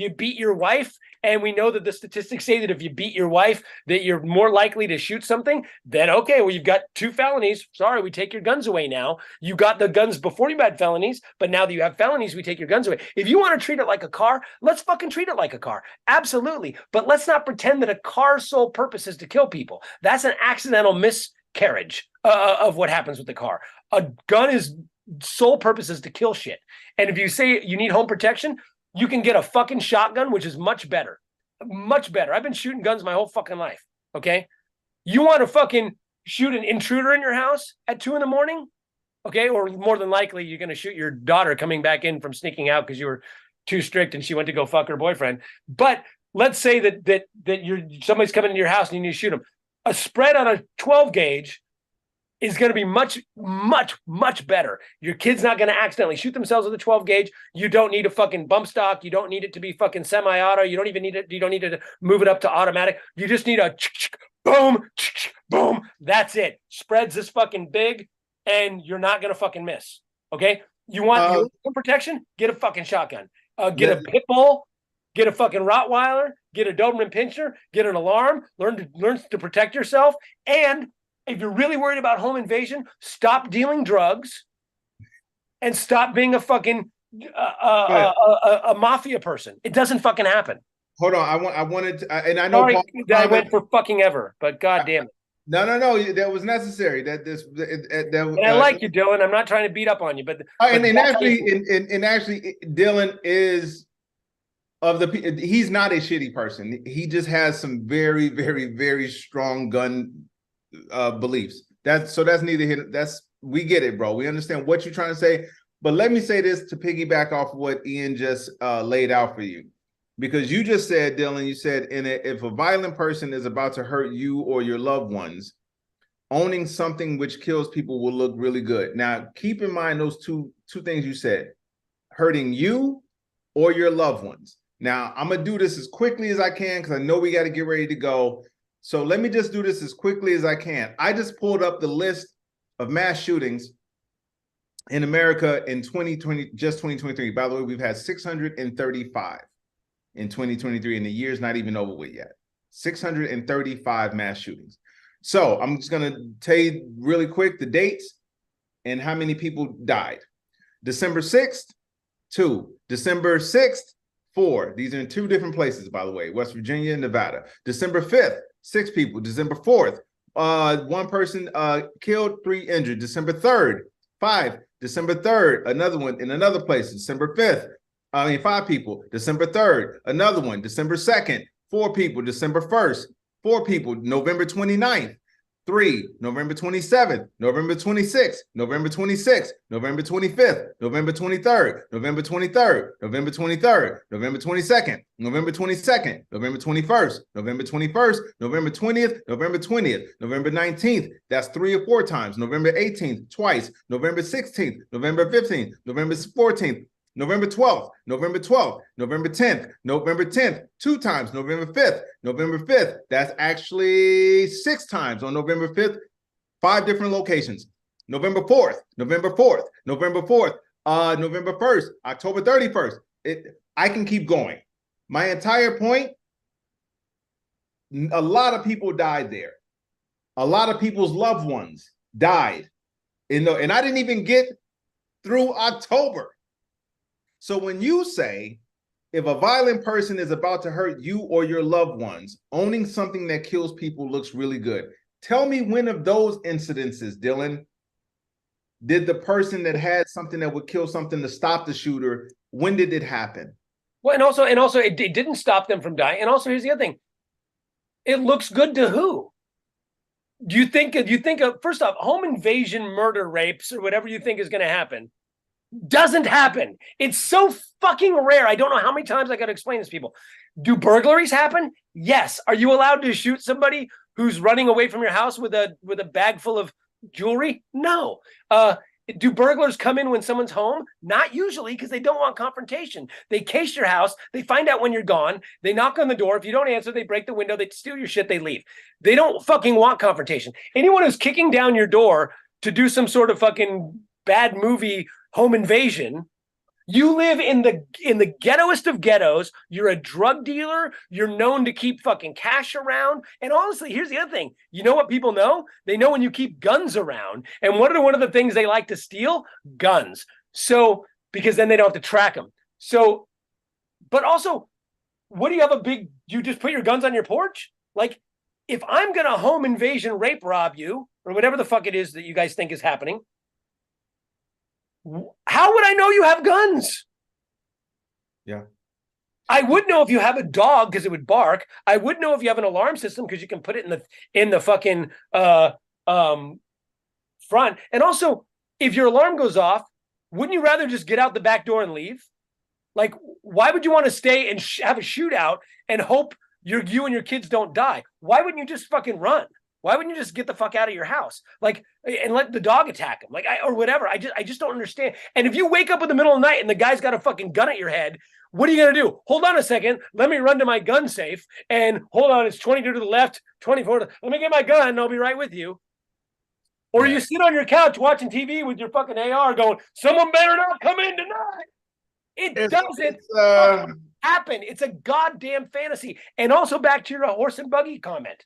Speaker 3: beat your wife. And we know that the statistics say that if you beat your wife, that you're more likely to shoot something. Then, okay, well, you've got 2 felonies. Sorry, we take your guns away now. You got the guns before you had felonies, but now that you have felonies, we take your guns away. If you want to treat it like a car, let's fucking treat it like a car. Absolutely. But let's not pretend that a car's sole purpose is to kill people. That's an accidental miscarriage of what happens with the car. A gun is sole purpose is to kill shit. And if you say you need home protection, you can get a fucking shotgun, which is much better. Much better. I've been shooting guns my whole fucking life. Okay. You want to fucking shoot an intruder in your house at 2 a.m? Okay. Or more than likely, you're going to shoot your daughter coming back in from sneaking out because you were too strict and she went to go fuck her boyfriend. But let's say that somebody's coming into your house and you need to shoot them. A spread on a 12 gauge is going to be much, much, much better. Your kid's not going to accidentally shoot themselves with a 12 gauge. You don't need a fucking bump stock. You don't need it to be fucking semi-auto. You don't even need it. You don't need to move it up to automatic. You just need a boom, boom. That's it. Spreads this fucking big and you're not going to fucking miss. Okay. You want your protection? Get a fucking shotgun. Get a pit bull. Get a fucking Rottweiler. Get a Doberman Pinscher. Get an alarm. Learn to protect yourself. And if you're really worried about home invasion, stop dealing drugs and stop being a fucking a mafia person. It doesn't fucking happen.
Speaker 1: Hold on. I wanted to, and I know
Speaker 3: Sorry that I went for fucking ever, but goddamn it.
Speaker 1: No. That was necessary. I
Speaker 3: like you, Dylan. I'm not trying to beat up on you, but
Speaker 1: actually, Dylan is he's not a shitty person. He just has some very, very, very strong gun beliefs. That's neither here. We get it, bro. We understand what you're trying to say. But let me say this to piggyback off what Ian just laid out for you. Because you just said, Dylan, you said if a violent person is about to hurt you or your loved ones, owning something which kills people will look really good. Now, keep in mind those two things you said, hurting you or your loved ones. Now, I'm going to do this as quickly as I can because I know we got to get ready to go. So let me just do this as quickly as I can. I just pulled up the list of mass shootings in America in 2020, just 2023. By the way, we've had 635 in 2023, and the year's not even over with yet. 635 mass shootings. So I'm just going to tell you really quick the dates and how many people died. December 6th, 2. December 6th, 4. These are in 2 different places, by the way, West Virginia and Nevada. December 5th, 6 people. December 4th, 1 person killed, 3 injured. December 3rd, 5. December 3rd, another one in another place. December 5th, 5 people. December 3rd, another one. December 2nd, 4 people. December 1st, 4 people. November 29th, 3. November 27th, November 26th, November 26th, November 25th, November 23rd, November 23rd, November 23rd, November 22nd, November 22nd, November 21st, November 21st, November 20th, November 20th, November 19th. That's 3 or 4 times. November 18th, twice. November 16th, November 15th, November 14th. November 12th, November 12th, November 10th, November 10th, 2 times, November 5th, November 5th. That's actually 6 times on November 5th, 5 different locations. November 4th, November 4th, November 4th, November 1st, October 31st. I can keep going. My entire point, a lot of people died there. A lot of people's loved ones died. And I didn't even get through October. So when you say, if a violent person is about to hurt you or your loved ones, owning something that kills people looks really good. Tell me when of those incidences, Dylan, did the person that had something that would kill something to stop the shooter, when did it happen?
Speaker 3: Well, and also it didn't stop them from dying. And also, here's the other thing. It looks good to who? Do you think of first off, home invasion, murder, rapes, or whatever you think is going to happen doesn't happen. It's so fucking rare. I don't know how many times I got to explain this to people. Do burglaries happen? Yes. Are you allowed to shoot somebody who's running away from your house with a bag full of jewelry? No. Do burglars come in when someone's home? Not usually, because they don't want confrontation. They case your house. They find out when you're gone. They knock on the door. If you don't answer, they break the window. They steal your shit. They leave. They don't fucking want confrontation. Anyone who's kicking down your door to do some sort of fucking bad movie home invasion, you live in the ghettoest of ghettos. You're a drug dealer. You're known to keep fucking cash around. And honestly, here's the other thing. You know what people know? They know when you keep guns around. And what are one of the things they like to steal? Guns. So, because then they don't have to track them. So, but also, what do you have you just put your guns on your porch? Like, if I'm going to home invasion rape rob you, or whatever the fuck it is that you guys think is happening, how would I know you have guns?
Speaker 1: Yeah.
Speaker 3: I would know if you have a dog because it would bark. I would know if you have an alarm system because you can put it in the fucking front. And also, if your alarm goes off, wouldn't you rather just get out the back door and leave? Like, why would you want to stay and have a shootout and hope you and your kids don't die? Why wouldn't you just fucking run? Why wouldn't you just get the fuck out of your house? Like, and let the dog attack him? Like, or whatever. I just don't understand. And if you wake up in the middle of the night and the guy's got a fucking gun at your head, what are you going to do? Hold on a second. Let me run to my gun safe. And hold on, it's 22 to the left, 24 to... Let me get my gun and I'll be right with you. Or you sit on your couch watching TV with your fucking AR going, someone better not come in tonight. It doesn't happen. It's a goddamn fantasy. And also back to your horse and buggy comment.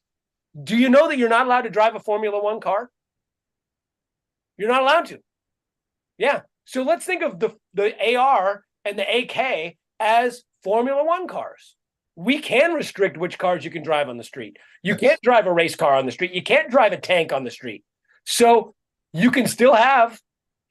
Speaker 3: Do you know that you're not allowed to drive a Formula One car? You're not allowed to. Yeah. So let's think of the AR and the AK as Formula One cars. We can restrict which cars you can drive on the street. You can't drive a race car on the street. You can't drive a tank on the street. So you can still have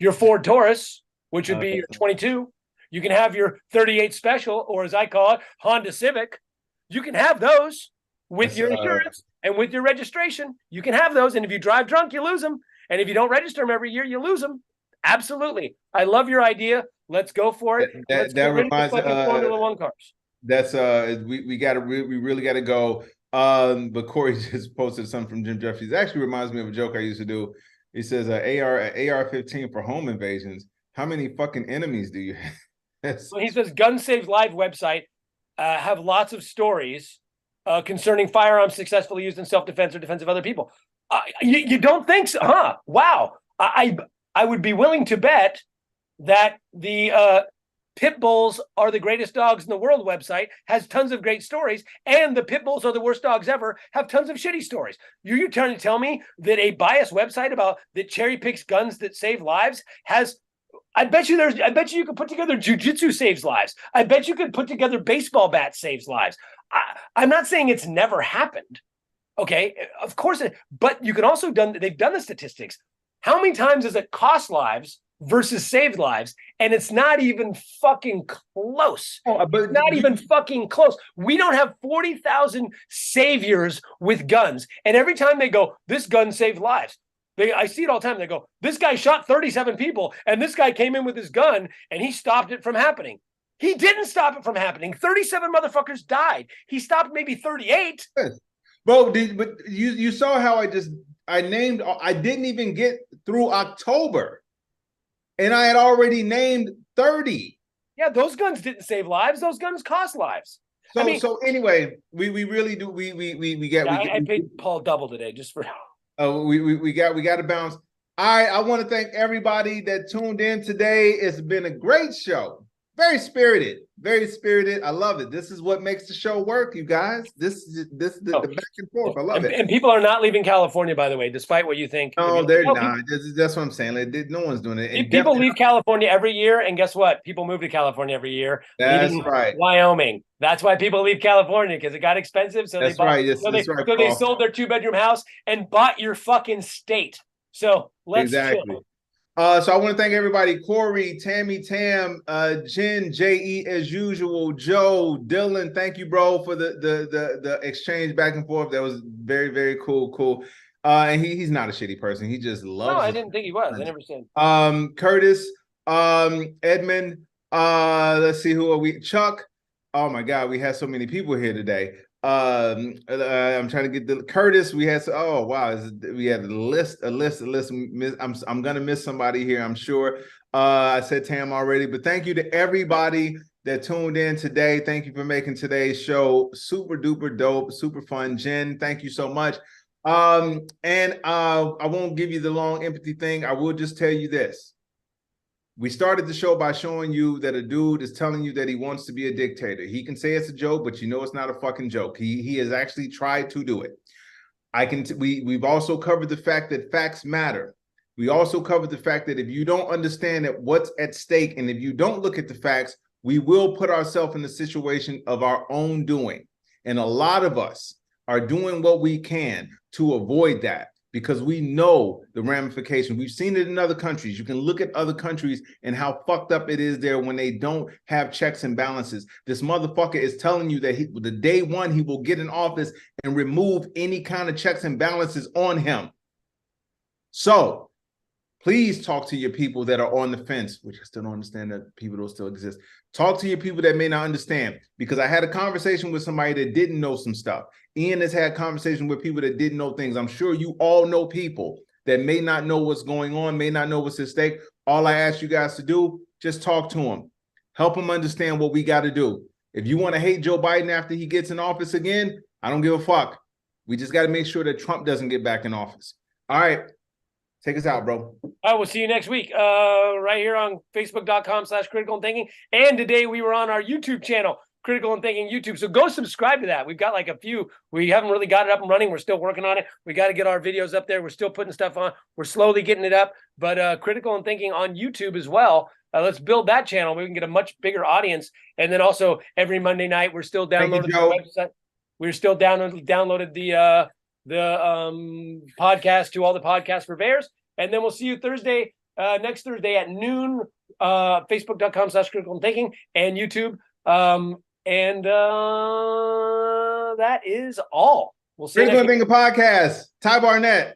Speaker 3: your Ford Taurus, which would be your 22. You can have your 38 Special, or as I call it, Honda Civic. You can have those with your insurance and with your registration. You can have those. And if you drive drunk, you lose them. And if you don't register them every year, you lose them. Absolutely. I love your idea. Let's go for it.
Speaker 1: That reminds me
Speaker 3: Formula One cars.
Speaker 1: That's we really got to go. But Corey just posted something from Jim Jeffries. It actually reminds me of a joke I used to do. He says AR-15 for home invasions. How many fucking enemies do you have?
Speaker 3: So he says Gun Saves Live website have lots of stories concerning firearms successfully used in self-defense or defense of other people. You don't think so? Huh? Wow. I would be willing to bet that the Pit Bulls are the greatest dogs in the world website has tons of great stories, and the Pit Bulls are the worst dogs ever have tons of shitty stories. You're trying to tell me that a biased website that cherry picks guns that save lives has... I bet you you could put together jujitsu saves lives. I bet you could put together baseball bat saves lives. I'm not saying it's never happened. Okay, of course, but you can also they've done the statistics. How many times does it cost lives versus saved lives? And it's not even fucking close. But not even fucking close. We don't have 40,000 saviors with guns. And every time they go, this gun saved lives. I see it all the time. They go, this guy shot 37 people, and this guy came in with his gun, and he stopped it from happening. He didn't stop it from happening. 37 motherfuckers died. He stopped maybe 38.
Speaker 1: Bro, but you saw how I didn't even get through October, and I had already named 30.
Speaker 3: Yeah, those guns didn't save lives. Those guns cost lives.
Speaker 1: So anyway, we really do. I
Speaker 3: paid Paul double today just for...
Speaker 1: we got to bounce. I want to thank everybody that tuned in today. It's been a great show. Very spirited. I love it. This is what makes the show work, you guys. The back and forth. I love it.
Speaker 3: And people are not leaving California, by the way, despite what you think.
Speaker 1: No, they're not. That's what I'm saying. No one's doing it. And
Speaker 3: people leave California every year, and guess what? People move to California every year.
Speaker 1: That's right.
Speaker 3: Wyoming. That's why people leave California, because it got expensive. So they sold their 2-bedroom house and bought your fucking state. So let's chill.
Speaker 1: So I want to thank everybody: Corey, Tammy, Tam, Jen, J.E. as usual, Joe, Dylan. Thank you, bro, for the exchange back and forth. That was very, very cool. And he's not a shitty person. He just loves.
Speaker 3: No, I didn't think he was. I never said.
Speaker 1: Curtis, Edmund. Let's see, who are we? Chuck. Oh my God, we had so many people here today. I'm trying to get the Curtis. We had we had a list. I'm gonna miss somebody here, I'm sure. I said Tam already, but thank you to everybody that tuned in today. Thank you for making today's show super duper dope, super fun. Jen, thank you so much. I won't give you the long empathy thing. I will just tell you this. We started the show by showing you that a dude is telling you that he wants to be a dictator. He can say it's a joke, but you know it's not a fucking joke. He has actually tried to do it. We've also covered the fact that facts matter. We also covered the fact that if you don't understand that what's at stake, and if you don't look at the facts, we will put ourselves in a situation of our own doing. And a lot of us are doing what we can to avoid that, because we know the ramifications. We've seen it in other countries. You can look at other countries and how fucked up it is there when they don't have checks and balances. This motherfucker is telling you that the day one he will get in office and remove any kind of checks and balances on him. So please talk to your people that are on the fence, which I still don't understand that people don't still exist. Talk to your people that may not understand, because I had a conversation with somebody that didn't know some stuff. Ian has had conversations with people that didn't know things. I'm sure you all know people that may not know what's going on, may not know what's at stake. All I ask you guys to do, just talk to them. Help them understand what we got to do. If you want to hate Joe Biden after he gets in office again, I don't give a fuck. We just got to make sure that Trump doesn't get back in office. All right. Take us out, bro.
Speaker 3: I will see you next week, right here on Facebook.com/Critical Thinking. And today we were on our YouTube channel, Critical and Thinking YouTube. So go subscribe to that. We've got like a few. We haven't really got it up and running. We're still working on it. We got to get our videos up there. We're still putting stuff on. We're slowly getting it up. But Critical and Thinking on YouTube as well. Let's build that channel. We can get a much bigger audience. And then also every Monday night, we're still downloading the website. We're still downloaded the podcast to all the podcast purveyors. And then we'll see you Thursday, next Thursday at noon, Facebook.com/Critical Thinking and YouTube. That is all. We'll see you next week.
Speaker 1: Critical Thinking Podcast. Ty Barnett.